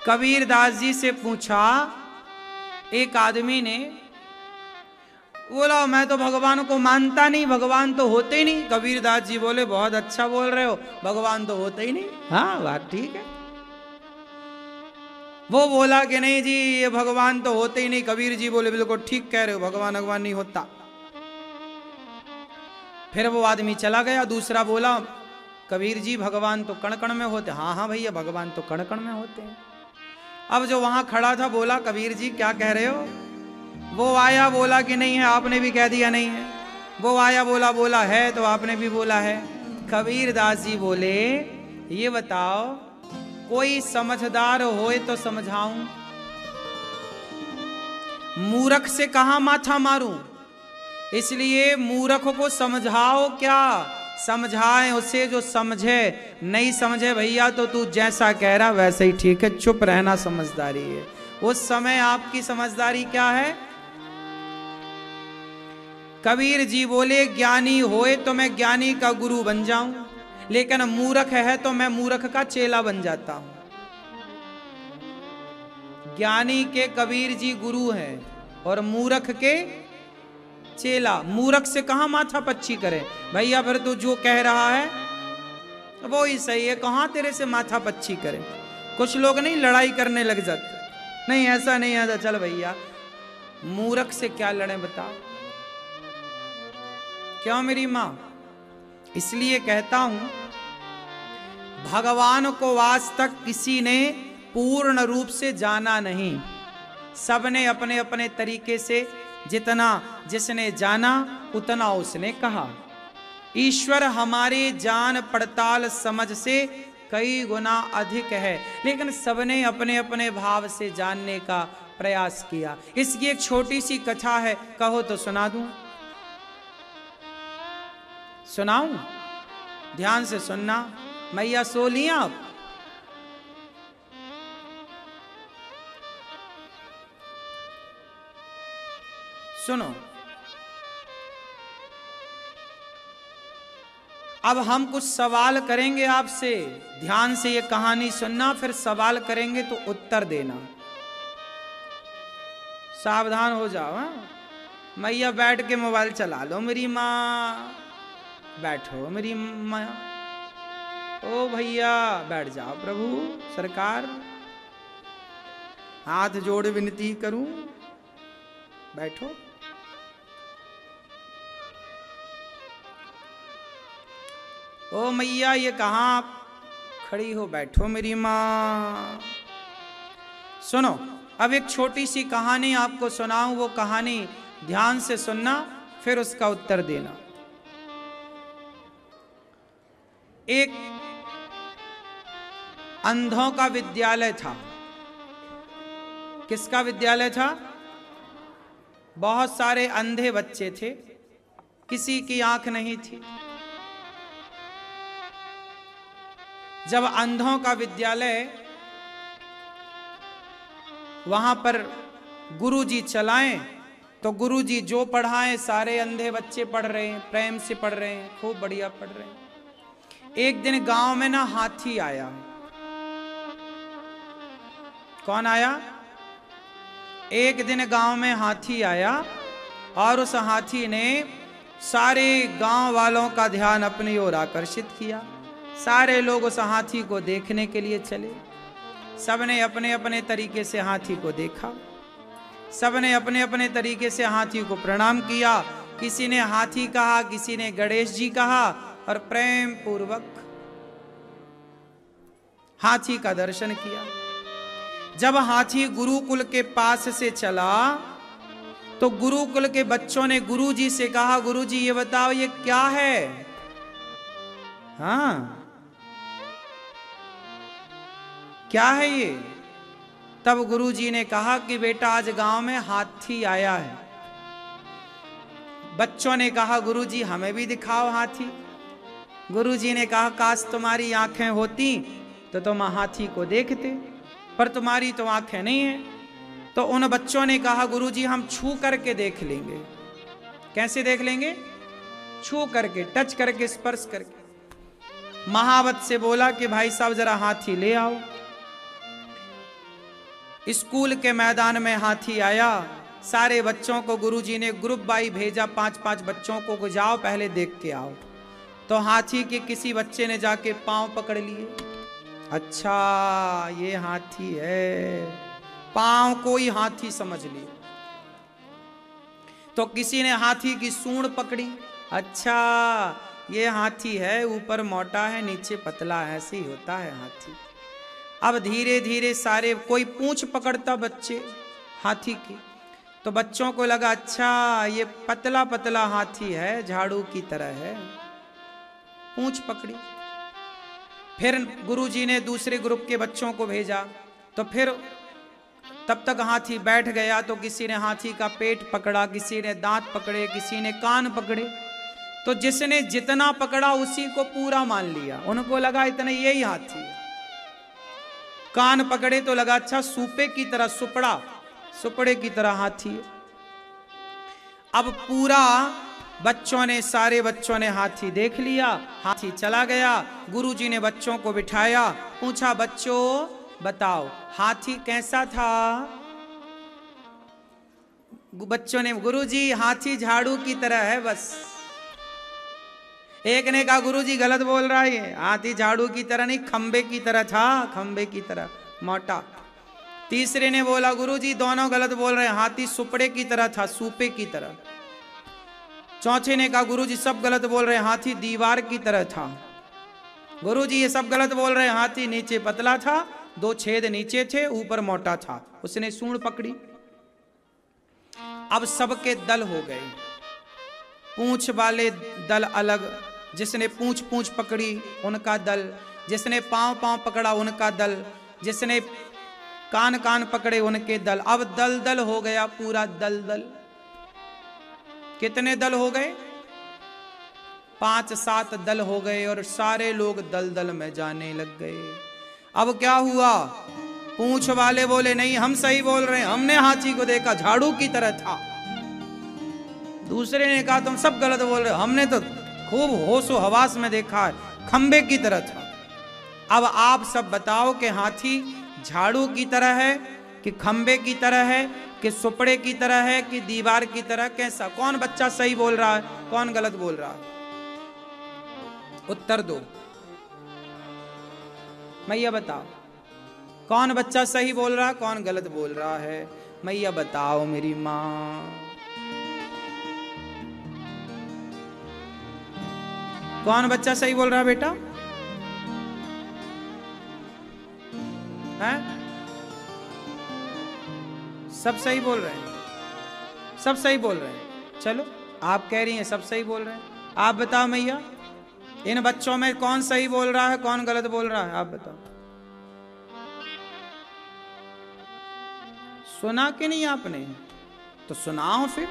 कबीरदास जी से पूछा एक आदमी ने, बोला मैं तो भगवान को मानता नहीं, भगवान तो होते ही नहीं। कबीरदास जी बोले बहुत अच्छा बोल रहे हो, भगवान तो होते ही नहीं। हाँ बात ठीक है। वो बोला कि नहीं जी ये भगवान तो होते ही नहीं। कबीर जी बोले बिल्कुल ठीक कह रहे हो, भगवान भगवान नहीं होता। फिर वो आदमी चला गया। दूसरा बोला कबीर जी भगवान तो कण कण में होते। हाँ हाँ भैया भगवान तो कण कण में होते हैं। अब जो वहां खड़ा था बोला कबीर जी क्या कह रहे हो? वो आया बोला कि नहीं है, आपने भी कह दिया नहीं है। वो आया बोला है, तो आपने भी बोला है। कबीरदास जी बोले ये बताओ कोई समझदार होए तो समझाऊं, मूर्ख से कहां माथा मारूं? इसलिए मूर्ख को समझाओ, क्या समझाएं उसे जो समझे। नहीं समझे भैया तो तू जैसा कह रहा वैसे ही ठीक है, चुप रहना समझदारी है। उस समय आपकी समझदारी क्या है? कबीर जी बोले ज्ञानी होए तो मैं ज्ञानी का गुरु बन जाऊं, लेकिन मूर्ख है तो मैं मूर्ख का चेला बन जाता हूं। ज्ञानी के कबीर जी गुरु हैं और मूर्ख के चेला। मूर्ख से कहां माथा पच्ची करे भैया, फिर तू जो कह रहा है वो ही सही है, कहां तेरे से माथा पच्ची करे। कुछ लोग नहीं लड़ाई करने लग जाते, नहीं ऐसा नहीं आता, चल भैया मूर्ख से क्या लड़े बताओ। क्यों मेरी मां? इसलिए कहता हूं भगवान को आज तक किसी ने पूर्ण रूप से जाना नहीं। सबने अपने अपने तरीके से, जितना जिसने जाना उतना उसने कहा। ईश्वर हमारे जान पड़ताल समझ से कई गुना अधिक है, लेकिन सबने अपने अपने भाव से जानने का प्रयास किया। इसकी एक छोटी सी कथा है, कहो तो सुना दूं? सुनाऊं? ध्यान से सुनना। मैया सो ली आप? सुनो, अब हम कुछ सवाल करेंगे आपसे, ध्यान से ये कहानी सुनना, फिर सवाल करेंगे तो उत्तर देना। सावधान हो जाओ। हाँ? मैया बैठ के मोबाइल चला लो मेरी माँ, बैठो मेरी माँ। ओ भैया बैठ जाओ प्रभु सरकार, हाथ जोड़ विनती करूं, बैठो। ओ मैया ये कहां खड़ी हो, बैठो मेरी माँ। सुनो, अब एक छोटी सी कहानी आपको सुनाऊं, वो कहानी ध्यान से सुनना, फिर उसका उत्तर देना। एक अंधों का विद्यालय था। किसका विद्यालय था? बहुत सारे अंधे बच्चे थे, किसी की आंख नहीं थी। जब अंधों का विद्यालय, वहां पर गुरुजी चलाएं तो गुरुजी जो पढ़ाएं सारे अंधे बच्चे पढ़ रहे हैं, प्रेम से पढ़ रहे हैं, खूब बढ़िया पढ़ रहे हैं। एक दिन गांव में ना हाथी आया। कौन आया? एक दिन गांव में हाथी आया और उस हाथी ने सारे गांव वालों का ध्यान अपनी ओर आकर्षित किया। सारे लोग उस हाथी को देखने के लिए चले। सबने अपने अपने तरीके से हाथी को देखा, सबने अपने अपने तरीके से हाथी को प्रणाम किया। किसी ने हाथी कहा, किसी ने गणेश जी कहा, और प्रेम पूर्वक हाथी का दर्शन किया। जब हाथी गुरुकुल के पास से चला तो गुरुकुल के बच्चों ने गुरुजी से कहा, गुरुजी ये बताओ ये क्या है? हाँ, क्या है ये? तब गुरुजी ने कहा कि बेटा आज गांव में हाथी आया है। बच्चों ने कहा गुरुजी हमें भी दिखाओ हाथी। गुरुजी ने कहा काश तुम्हारी आंखें होती तो तुम हाथी को देखते, पर तुम्हारी तो आंखें नहीं है। तो उन बच्चों ने कहा गुरुजी हम छू करके देख लेंगे। कैसे देख लेंगे? छू करके, टच करके, स्पर्श करके। महावत से बोला कि भाई साहब जरा हाथी ले आओ। स्कूल के मैदान में हाथी आया। सारे बच्चों को गुरुजी ने ग्रुप बाई भेजा, 5-5 बच्चों को जाओ पहले देख के आओ। तो हाथी के किसी बच्चे ने जाके पांव पकड़ लिए। अच्छा ये हाथी है, पांव को ही हाथी समझ लिया। तो किसी ने हाथी की सूंड पकड़ी। अच्छा ये हाथी है, ऊपर मोटा है नीचे पतला है, ऐसे ही होता है हाथी। अब धीरे धीरे सारे, कोई पूंछ पकड़ता बच्चे हाथी की, तो बच्चों को लगा अच्छा ये पतला पतला हाथी है, झाड़ू की तरह है, पूंछ पकड़ी। फिर गुरुजी ने दूसरे ग्रुप के बच्चों को भेजा। तो फिर तब तक हाथी बैठ गया। तो किसी ने हाथी का पेट पकड़ा, किसी ने दांत पकड़े, किसी ने कान पकड़े। तो जिसने जितना पकड़ा उसी को पूरा मान लिया। उनको लगा इतना यही हाथी है। कान पकड़े तो लगा अच्छा सूपे की तरह, सुपड़े की तरह हाथी है। अब पूरा बच्चों ने, सारे बच्चों ने हाथी देख लिया। हाथी चला गया। गुरुजी ने बच्चों को बिठाया, पूछा बच्चों बताओ हाथी कैसा था? बच्चों ने, गुरुजी हाथी झाड़ू की तरह है बस। एक ने कहा गुरुजी गलत बोल रहा है, हाथी झाड़ू की तरह नहीं, खंबे की तरह था, खंबे की तरह मोटा। तीसरे ने बोला गुरुजी दोनों गलत बोल रहे हैं, हाथी सुपड़े की तरह था, सूपे की तरह। चौथे ने कहा गुरुजी सब गलत बोल रहे हैं, हाथी दीवार की तरह था। गुरुजी ये सब गलत बोल रहे हैं, हाथी नीचे पतला था, 2 छेद नीचे थे, ऊपर मोटा था। उसने सूंड पकड़ी। अब सबके दल हो गए। पूंछ वाले दल अलग, जिसने पूंछ पकड़ी उनका दल, जिसने पांव पकड़ा उनका दल, जिसने कान पकड़े उनके दल। अब दल हो गया पूरा दल। कितने दल हो गए? 5-7 दल हो गए और सारे लोग दल में जाने लग गए। अब क्या हुआ? पूंछ वाले बोले नहीं हम सही बोल रहे हैं, हमने हाथी को देखा झाड़ू की तरह था। दूसरे ने कहा तुम सब गलत बोल रहे हो, हमने तो खूब होशो हवास में देखा है, खंबे की तरह था। अब आप सब बताओ कि हाथी झाड़ू की तरह है कि खंबे की तरह है कि सुपड़े की तरह है कि दीवार की तरह? कैसा? कौन बच्चा सही बोल रहा है, कौन गलत बोल रहा है? उत्तर दो। मैया बताओ कौन बच्चा सही बोल रहा है, कौन गलत बोल रहा है? मैया बताओ मेरी माँ। कौन बच्चा सही बोल रहा है बेटा? हैं? सब सही बोल रहे हैं, सब सही बोल रहे हैं। चलो आप कह रही हैं सब सही बोल रहे हैं, आप बताओ मैया इन बच्चों में कौन सही बोल रहा है, कौन गलत बोल रहा है? आप बताओ। सुना कि नहीं आपने? तो सुनाओ फिर,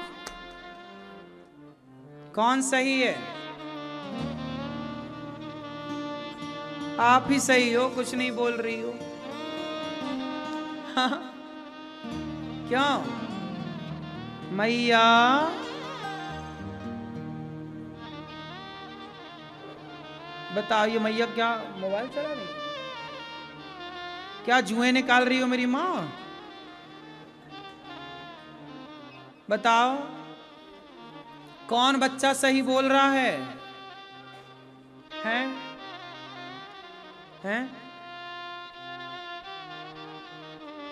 कौन सही है? आप ही सही हो, कुछ नहीं बोल रही हो। क्यों मैया? बताओ ये मैया क्या मोबाइल चला रही, क्या जुएं निकाल रही हो मेरी माँ? बताओ कौन बच्चा सही बोल रहा है? हैं? हैं?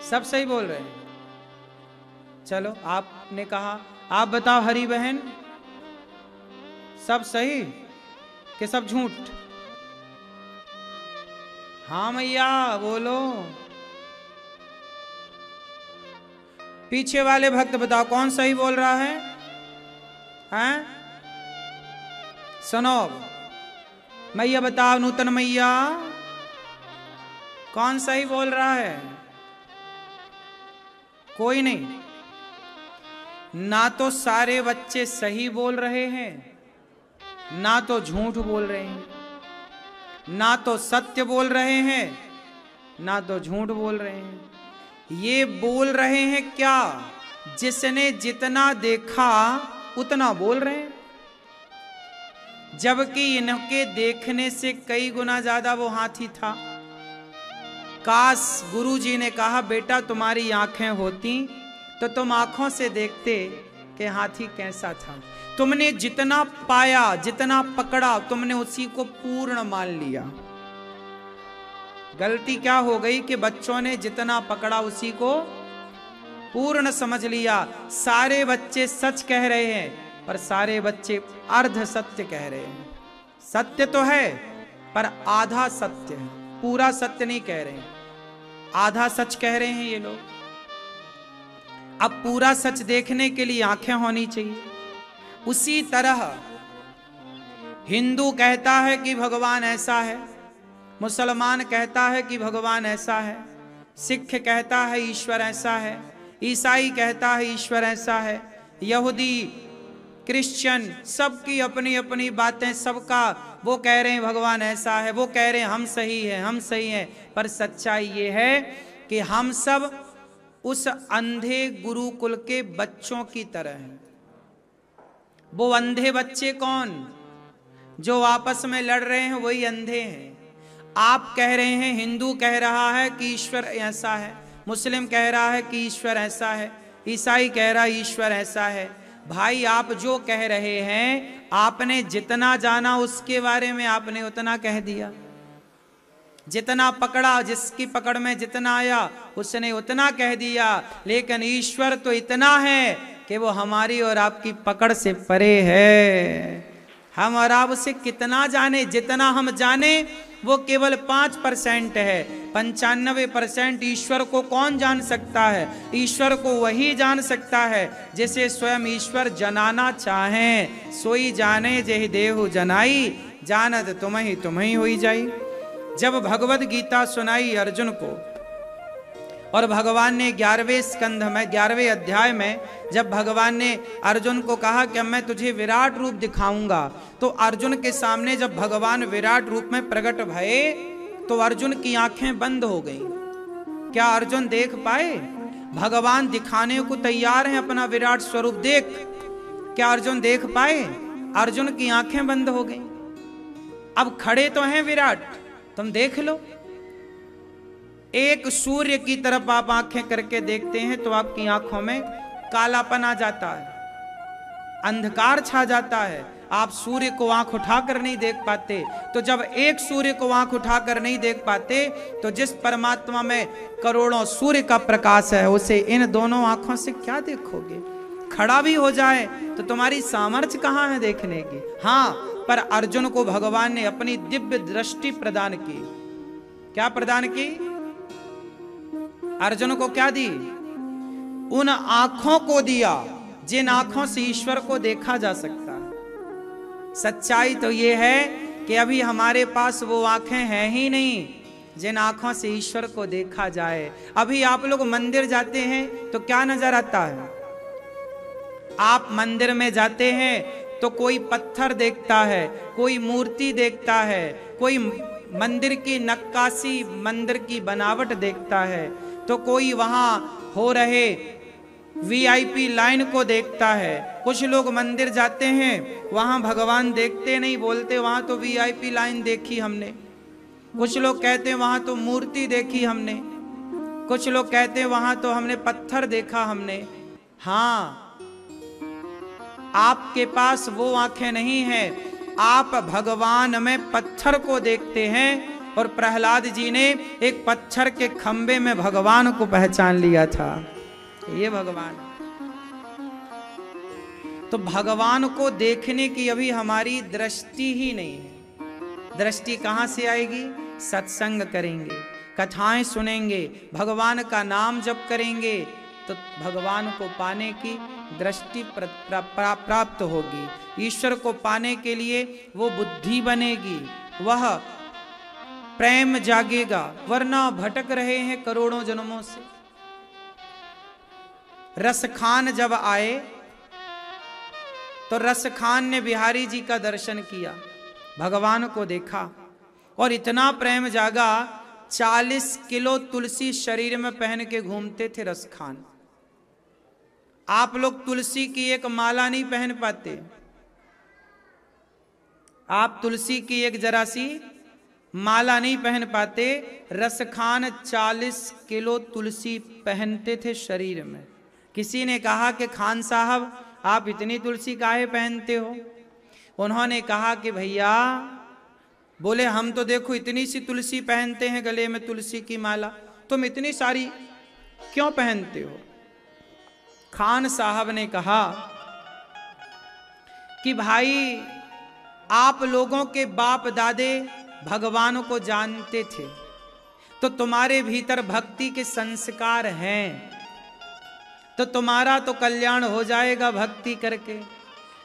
सब सही बोल रहे हैं। चलो आपने कहा, आप बताओ हरी बहन सब सही? कि सब झूठ? हाँ मैया बोलो। पीछे वाले भक्त बताओ कौन सही बोल रहा है? हैं? सुनो मैया बताओ, नूतन मैया कौन सही बोल रहा है? कोई नहीं। ना तो सारे बच्चे सही बोल रहे हैं, ना तो झूठ बोल रहे हैं, ना तो सत्य बोल रहे हैं, ना तो झूठ बोल रहे हैं। ये बोल रहे हैं क्या? जिसने जितना देखा उतना बोल रहे हैं, जबकि इनके देखने से कई गुना ज्यादा वो हाथी था। काश गुरुजी ने कहा बेटा तुम्हारी आंखें होती तो तुम आंखों से देखते कि हाथी कैसा था। तुमने जितना पाया, जितना पकड़ा, तुमने उसी को पूर्ण मान लिया। गलती क्या हो गई कि बच्चों ने जितना पकड़ा उसी को पूर्ण समझ लिया। सारे बच्चे सच कह रहे हैं पर सारे बच्चे अर्ध सत्य कह रहे हैं। सत्य तो है पर आधा सत्य है, पूरा सत्य नहीं कह रहे हैं, आधा सच कह रहे हैं ये लोग। अब पूरा सच देखने के लिए आंखें होनी चाहिए। उसी तरह हिंदू कहता है कि भगवान ऐसा है, मुसलमान कहता है कि भगवान ऐसा है, सिख कहता है ईश्वर ऐसा है, ईसाई कहता है ईश्वर ऐसा है, यहूदी क्रिश्चियन सबकी अपनी अपनी बातें, सबका वो कह रहे हैं भगवान ऐसा है, वो कह रहे हैं हम सही हैं, हम सही हैं। पर सच्चाई ये है कि हम सब उस अंधे गुरुकुल के बच्चों की तरह हैं। वो अंधे बच्चे कौन? जो आपस में लड़ रहे हैं वही अंधे हैं। आप कह रहे हैं, हिंदू कह रहा है कि ईश्वर ऐसा है, मुस्लिम कह रहा है कि ईश्वर ऐसा है, ईसाई कह रहा है ईश्वर ऐसा है। भाई आप जो कह रहे हैं, आपने जितना जाना उसके बारे में आपने उतना कह दिया, जितना पकड़ा, जिसकी पकड़ में जितना आया उसने उतना कह दिया। लेकिन ईश्वर तो इतना है कि वो हमारी और आपकी पकड़ से परे है। हम और आप उसे कितना जाने, जितना हम जाने वो केवल 5% है। 95% ईश्वर को कौन जान सकता है? ईश्वर को वही जान सकता है जिसे स्वयं ईश्वर जनाना चाहें। सोई जाने जेहि देहु जनाई, जानत तुम्ही होई जाई। जब भगवत गीता सुनाई अर्जुन को और भगवान ने 11वें स्कंध में 11वें अध्याय में जब भगवान ने अर्जुन को कहा कि मैं तुझे विराट रूप दिखाऊंगा, तो अर्जुन के सामने जब भगवान विराट रूप में प्रकट भये तो अर्जुन की आंखें बंद हो गईं। क्या अर्जुन देख पाए? भगवान दिखाने को तैयार हैं अपना विराट स्वरूप, देख। क्या अर्जुन देख पाए? अर्जुन की आंखें बंद हो गईं। अब खड़े तो हैं विराट, तुम देख लो। एक सूर्य की तरफ आप आंखें करके देखते हैं तो आपकी आंखों में कालापन आ जाता है, अंधकार छा जाता है, आप सूर्य को आंख उठाकर नहीं देख पाते। तो जब एक सूर्य को आंख उठाकर नहीं देख पाते तो जिस परमात्मा में करोड़ों सूर्य का प्रकाश है उसे इन दोनों आंखों से क्या देखोगे? खड़ा भी हो जाए तो तुम्हारी सामर्थ्य कहां है देखने की? हाँ, पर अर्जुन को भगवान ने अपनी दिव्य दृष्टि प्रदान की। क्या प्रदान की? अर्जुन को क्या दी? उन आंखों को दिया जिन आंखों से ईश्वर को देखा जा सकता है। सच्चाई तो यह है कि अभी हमारे पास वो आंखें हैं ही नहीं जिन आंखों से ईश्वर को देखा जाए। अभी आप लोग मंदिर जाते हैं तो क्या नजर आता है? आप मंदिर में जाते हैं तो कोई पत्थर देखता है, कोई मूर्ति देखता है, कोई मंदिर की नक्काशी, मंदिर की बनावट देखता है, तो कोई वहां हो रहे वीआईपी लाइन को देखता है। कुछ लोग मंदिर जाते हैं वहां भगवान देखते नहीं, बोलते वहां तो वीआईपी लाइन देखी हमने। कुछ लोग कहते हैं वहां तो मूर्ति देखी हमने, कुछ लोग कहते हैं वहां तो हमने पत्थर देखा हमने। हाँ, आपके पास वो आंखें नहीं है, आप भगवान में पत्थर को देखते हैं। और प्रहलाद जी ने एक पत्थर के खंबे में भगवान को पहचान लिया था, ये भगवान। तो भगवान को देखने की अभी हमारी दृष्टि ही नहीं है। दृष्टि कहाँ से आएगी? सत्संग करेंगे, कथाएं सुनेंगे, भगवान का नाम जप करेंगे तो भगवान को पाने की दृष्टि प्राप्त होगी। ईश्वर को पाने के लिए वो बुद्धि बनेगी, वह प्रेम जागेगा, वरना भटक रहे हैं करोड़ों जन्मों से। रसखान जब आए तो रसखान ने बिहारी जी का दर्शन किया, भगवान को देखा और इतना प्रेम जागा, 40 किलो तुलसी शरीर में पहन के घूमते थे रसखान। आप लोग तुलसी की एक माला नहीं पहन पाते, आप तुलसी की एक जरा सी माला नहीं पहन पाते। रसखान 40 किलो तुलसी पहनते थे शरीर में। किसी ने कहा कि खान साहब आप इतनी तुलसी काहे पहनते हो? उन्होंने कहा कि भैया, बोले हम तो देखो इतनी सी तुलसी पहनते हैं गले में, तुलसी की माला, तुम इतनी सारी क्यों पहनते हो? खान साहब ने कहा कि भाई आप लोगों के बाप दादे भगवान को जानते थे तो तुम्हारे भीतर भक्ति के संस्कार हैं, तो तुम्हारा तो कल्याण हो जाएगा भक्ति करके।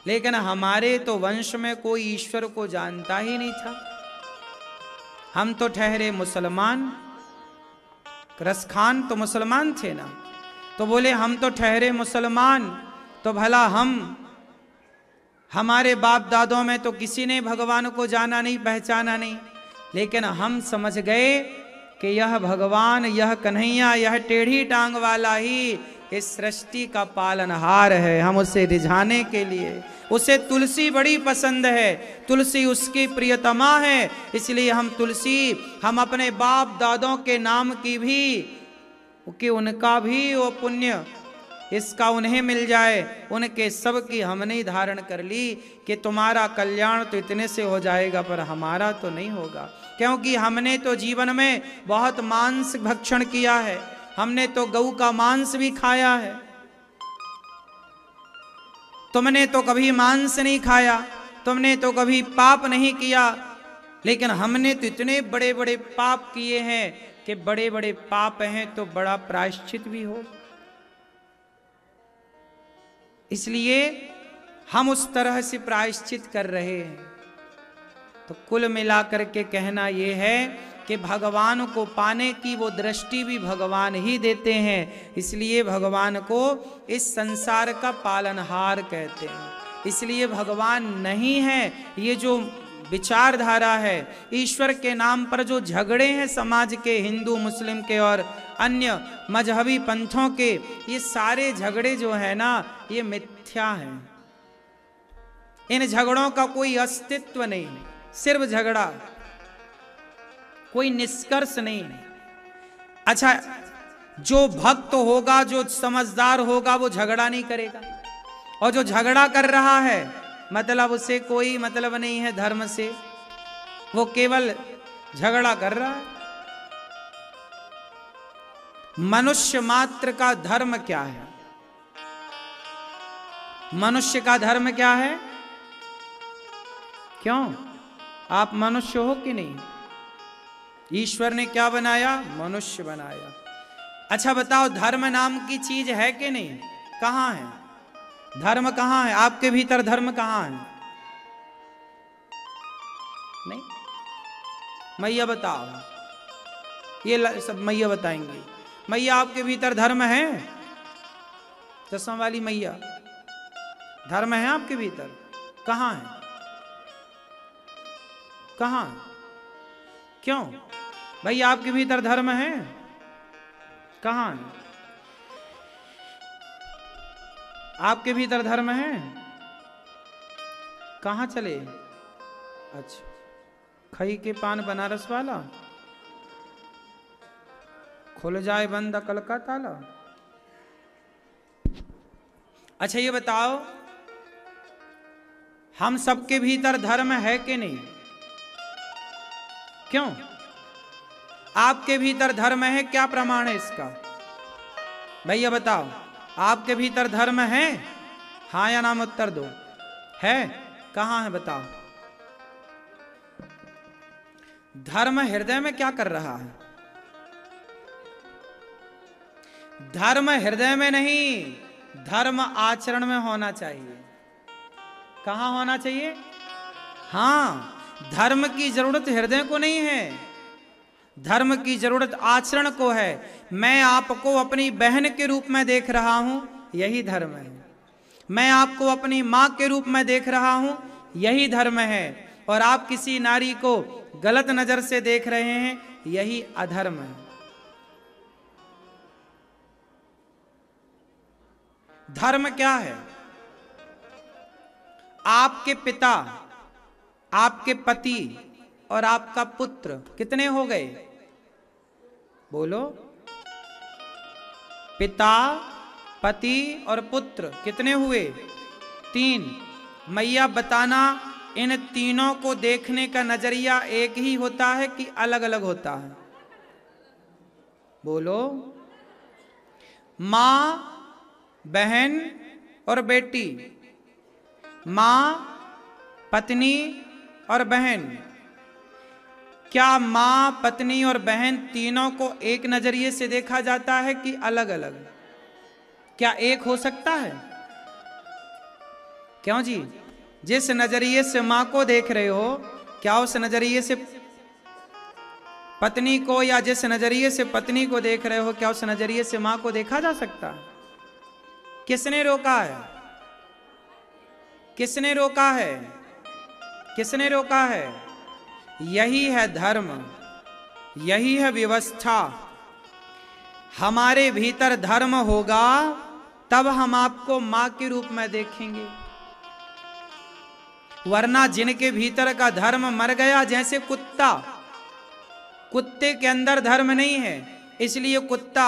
लेकिन हमारे तो वंश में कोई ईश्वर को जानता ही नहीं था, हम तो ठहरे मुसलमान। रसखान तो मुसलमान थे ना, तो बोले हम तो ठहरे मुसलमान, तो भला हमारे बाप दादों में तो किसी ने भगवान को जाना नहीं, पहचाना नहीं, लेकिन हम समझ गए कि यह भगवान, यह कन्हैया, यह टेढ़ी टांग वाला ही इस सृष्टि का पालनहार है। हम उसे रिझाने के लिए, उसे तुलसी बड़ी पसंद है, तुलसी उसकी प्रियतमा है, इसलिए हम अपने बाप दादों के नाम की भी, कि उनका भी वो पुण्य इसका उन्हें मिल जाए, उनके सब की हमने ही धारण कर ली कि तुम्हारा कल्याण तो इतने से हो जाएगा, पर हमारा तो नहीं होगा, क्योंकि हमने तो जीवन में बहुत मांस भक्षण किया है, हमने तो गऊ का मांस भी खाया है। तुमने तो कभी मांस नहीं खाया, तुमने तो कभी पाप नहीं किया, लेकिन हमने तो इतने बड़े बड़े पाप किए हैं कि बड़े बड़े पाप हैं तो बड़ा प्रायश्चित भी हो। इसलिए हम उस तरह से प्रायश्चित कर रहे हैं। तो कुल मिलाकर के कहना यह है कि भगवान को पाने की वो दृष्टि भी भगवान ही देते हैं, इसलिए भगवान को इस संसार का पालनहार कहते हैं। इसलिए भगवान नहीं है, ये जो विचारधारा है, ईश्वर के नाम पर जो झगड़े हैं समाज के, हिंदू मुस्लिम के और अन्य मजहबी पंथों के, ये सारे झगड़े जो है ना, ये मिथ्या हैं। इन झगड़ों का कोई अस्तित्व नहीं, सिर्फ झगड़ा, कोई निष्कर्ष नहीं। अच्छा, जो भक्त होगा, जो समझदार होगा, वो झगड़ा नहीं करेगा, और जो झगड़ा कर रहा है मतलब उसे कोई मतलब नहीं है धर्म से, वो केवल झगड़ा कर रहा है। मनुष्य मात्र का धर्म क्या है? मनुष्य का धर्म क्या है? क्यों? आप मनुष्य हो कि नहीं? ईश्वर ने क्या बनाया? मनुष्य बनाया। अच्छा बताओ, धर्म नाम की चीज है कि नहीं? कहां है धर्म? कहां है आपके भीतर? धर्म कहां है? नहीं, मैया बताओ, ये सब मैया बताएंगे। मैया आपके भीतर धर्म है? चश्मा वाली मैया, धर्म है आपके भीतर? कहां है? कहां? क्यों भैया आपके भीतर धर्म है? कहां है आपके भीतर धर्म है? कहां चले? अच्छा, खई के पान बनारस वाला, खुल जाए बंद अकल का ताला। अच्छा ये बताओ, हम सबके भीतर धर्म है कि नहीं? क्यों? आपके भीतर धर्म है? क्या प्रमाण है इसका? भैया बताओ, आपके भीतर धर्म है? हाँ या नाम उत्तर दो। है? कहां है बताओ? धर्म हृदय में क्या कर रहा है? धर्म हृदय में नहीं, धर्म आचरण में होना चाहिए। कहां होना चाहिए? हाँ, धर्म की जरूरत हृदय को नहीं है, धर्म की जरूरत आचरण को है। मैं आपको अपनी बहन के रूप में देख रहा हूं, यही धर्म है। मैं आपको अपनी मां के रूप में देख रहा हूं, यही धर्म है। और आप किसी नारी को गलत नजर से देख रहे हैं, यही अधर्म है। धर्म क्या है? आपके पिता, आपके पति और आपका पुत्र कितने हो गए? बोलो। पिता, पति और पुत्र कितने हुए? 3। मैया बताना, इन तीनों को देखने का नजरिया एक ही होता है कि अलग अलग होता है? बोलो। मां, बहन और बेटी, मां, पत्नी और बहन। क्या मां, पत्नी और बहन तीनों को एक नजरिए से देखा जाता है कि अलग अलग? क्या एक हो सकता है? क्यों जी? जिस नजरिए से मां को देख रहे हो, क्या उस नजरिए से पत्नी को, या जिस नजरिए से पत्नी को देख रहे हो, क्या उस नजरिए से मां को देखा जा सकता है? किसने रोका है? किसने रोका है? किसने रोका है? यही है धर्म, यही है व्यवस्था। हमारे भीतर धर्म होगा तब हम आपको मां के रूप में देखेंगे, वरना जिनके भीतर का धर्म मर गया, जैसे कुत्ता, कुत्ते के अंदर धर्म नहीं है, इसलिए कुत्ता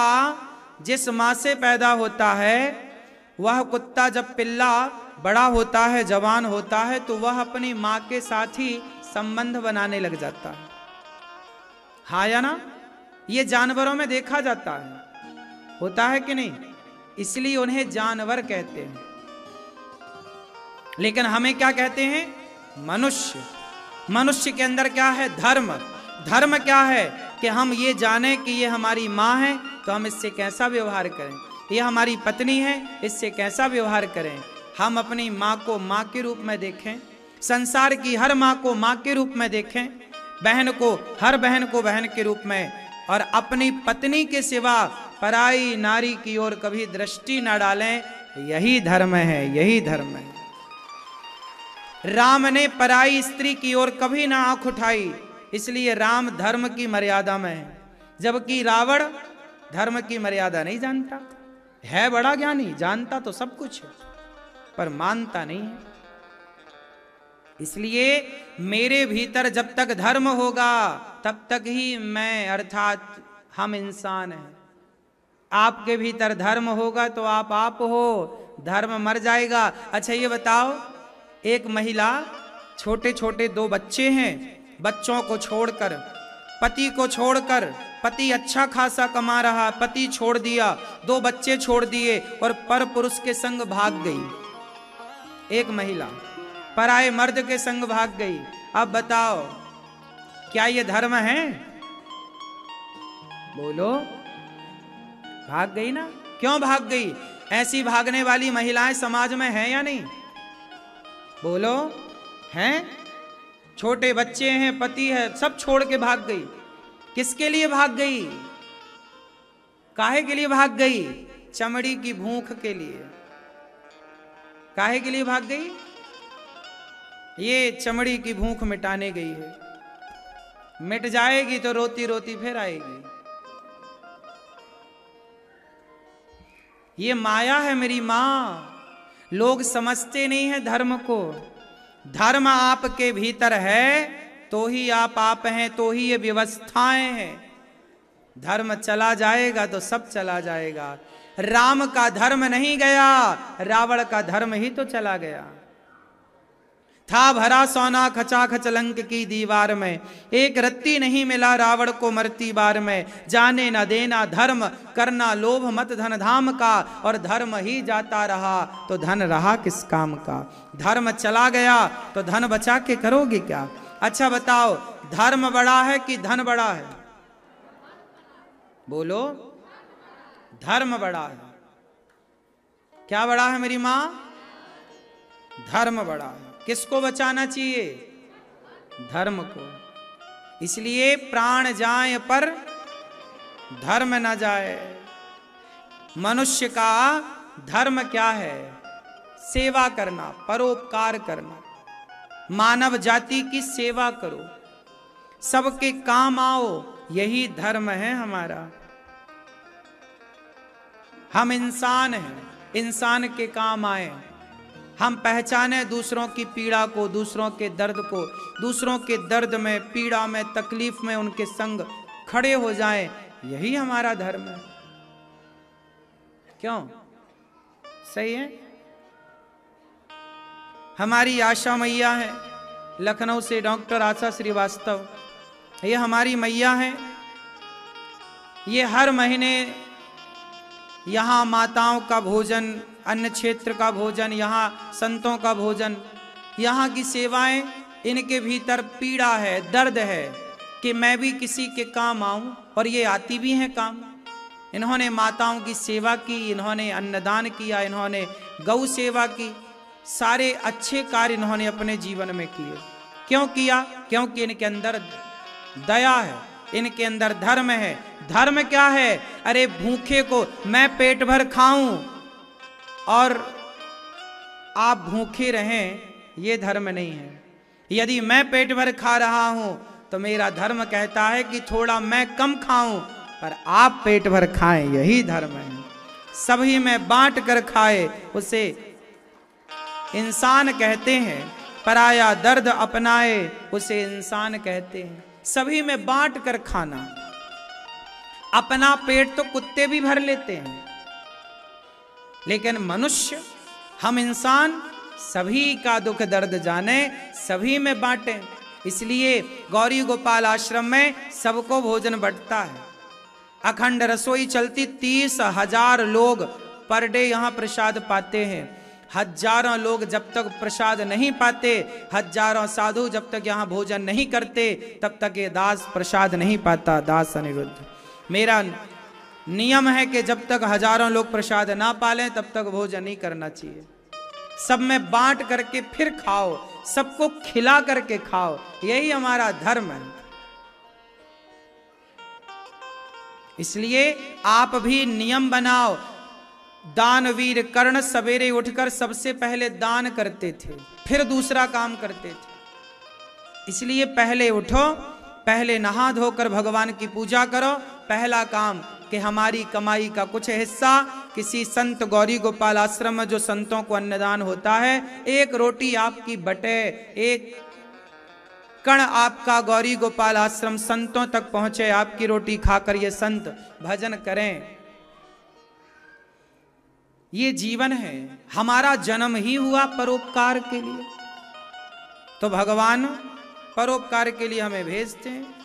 जिस मां से पैदा होता है, वह कुत्ता जब पिल्ला बड़ा होता है, जवान होता है, तो वह अपनी मां के साथ ही संबंध बनाने लग जाता है। हाँ या ना? ये जानवरों में देखा जाता है, होता है कि नहीं? इसलिए उन्हें जानवर कहते हैं। लेकिन हमें क्या कहते हैं? मनुष्य। मनुष्य के अंदर क्या है? धर्म। धर्म क्या है? कि हम ये जाने कि ये हमारी माँ है, तो हम इससे कैसा व्यवहार करें। ये हमारी पत्नी है, इससे कैसा व्यवहार करें। हम अपनी माँ को माँ के रूप में देखें, संसार की हर माँ को माँ के रूप में देखें, बहन को, हर बहन को बहन के रूप में, और अपनी पत्नी के सिवा पराई नारी की ओर कभी दृष्टि न डालें। यही धर्म है, यही धर्म है। राम ने पराई स्त्री की ओर कभी ना आंख उठाई, इसलिए राम धर्म की मर्यादा में है, जबकि रावण धर्म की मर्यादा नहीं जानता है। बड़ा ज्ञानी, जानता तो सब कुछ है, पर मानता नहीं है। इसलिए मेरे भीतर जब तक धर्म होगा, तब तक ही मैं, अर्थात हम इंसान हैं। आपके भीतर धर्म होगा तो आप हो, धर्म मर जाएगा। अच्छा ये बताओ, एक महिला, छोटे छोटे 2 बच्चे हैं, बच्चों को छोड़कर, पति को छोड़कर, पति अच्छा खासा कमा रहा, पति छोड़ दिया, 2 बच्चे छोड़ दिए और पर पुरुष के संग भाग गई। एक महिला पराये मर्द के संग भाग गई। अब बताओ, क्या ये धर्म है? बोलो। भाग गई ना? क्यों भाग गई? ऐसी भागने वाली महिलाएं समाज में हैं या नहीं? बोलो। हैं? छोटे बच्चे हैं, पति है, सब छोड़ के भाग गई। किसके लिए भाग गई? काहे के लिए भाग गई? चमड़ी की भूख के लिए। काहे के लिए भाग गई? ये चमड़ी की भूख मिटाने गई है। मिट जाएगी तो रोती रोती फिर आएगी। ये माया है मेरी मां। लोग समझते नहीं है धर्म को। धर्म आपके भीतर है तो ही आप हैं, तो ही ये व्यवस्थाएं हैं। धर्म चला जाएगा तो सब चला जाएगा। राम का धर्म नहीं गया, रावण का धर्म ही तो चला गया। था भरा सोना खचाखच लंक की दीवार में, एक रत्ती नहीं मिला रावण को मरती बार में। जाने न देना धर्म, करना लोभ मत धन धाम का, और धर्म ही जाता रहा तो धन रहा किस काम का। धर्म चला गया तो धन बचा के करोगे क्या? अच्छा बताओ, धर्म बड़ा है कि धन बड़ा है? बोलो, धर्म बड़ा है। क्या बड़ा है मेरी माँ? धर्म बड़ा है। किसको बचाना चाहिए? धर्म को। इसलिए प्राण जाए पर धर्म न जाए। मनुष्य का धर्म क्या है? सेवा करना, परोपकार करना। मानव जाति की सेवा करो, सबके काम आओ, यही धर्म है हमारा। हम इंसान हैं, इंसान के काम आए। हम पहचाने दूसरों की पीड़ा को, दूसरों के दर्द को, दूसरों के दर्द में, पीड़ा में, तकलीफ में उनके संग खड़े हो जाएं, यही हमारा धर्म है। क्यों? सही है। हमारी आशा मैया है लखनऊ से, डॉक्टर आशा श्रीवास्तव, ये हमारी मैया है। ये हर महीने यहाँ माताओं का भोजन, अन्य क्षेत्र का भोजन, यहाँ संतों का भोजन, यहाँ की सेवाएं, इनके भीतर पीड़ा है, दर्द है कि मैं भी किसी के काम आऊं, और ये आती भी हैं काम। इन्होंने माताओं की सेवा की, इन्होंने अन्नदान किया, इन्होंने गौ सेवा की, सारे अच्छे कार्य इन्होंने अपने जीवन में किए। क्यों किया? क्योंकि इनके अंदर दया है, इनके अंदर धर्म है। धर्म क्या है? अरे भूखे को मैं पेट भर खाऊं और आप भूखे रहें, ये धर्म नहीं है। यदि मैं पेट भर खा रहा हूं तो मेरा धर्म कहता है कि थोड़ा मैं कम खाऊं पर आप पेट भर खाएं, यही धर्म है। सभी में बांट कर खाए उसे इंसान कहते हैं, पराया दर्द अपनाए उसे इंसान कहते हैं। सभी में बांट कर खाना। अपना पेट तो कुत्ते भी भर लेते हैं, लेकिन मनुष्य, हम इंसान सभी का दुख दर्द जाने, सभी में बांटें। इसलिए गौरी गोपाल आश्रम में सबको भोजन बंटता है। अखंड रसोई चलती, 30,000 लोग पर डे यहाँ प्रसाद पाते हैं। हजारों लोग जब तक प्रसाद नहीं पाते, हजारों साधु जब तक यहाँ भोजन नहीं करते, तब तक ये दास प्रसाद नहीं पाता। दास अनिरुद्ध, मेरा नियम है कि जब तक हजारों लोग प्रसाद ना पालें तब तक भोजन नहीं करना चाहिए। सब में बांट करके फिर खाओ, सबको खिला करके खाओ, यही हमारा धर्म है। इसलिए आप भी नियम बनाओ। दानवीर कर्ण सवेरे उठकर सबसे पहले दान करते थे, फिर दूसरा काम करते थे। इसलिए पहले उठो, पहले नहा धोकर भगवान की पूजा करो। पहला काम कि हमारी कमाई का कुछ हिस्सा किसी संत गौरी गोपाल आश्रम में जो संतों को अन्नदान होता है, एक रोटी आपकी बटे, एक कण आपका गौरी गोपाल आश्रम संतों तक पहुंचे, आपकी रोटी खाकर ये संत भजन करें। ये जीवन है। हमारा जन्म ही हुआ परोपकार के लिए, तो भगवान परोपकार के लिए हमें भेजते हैं।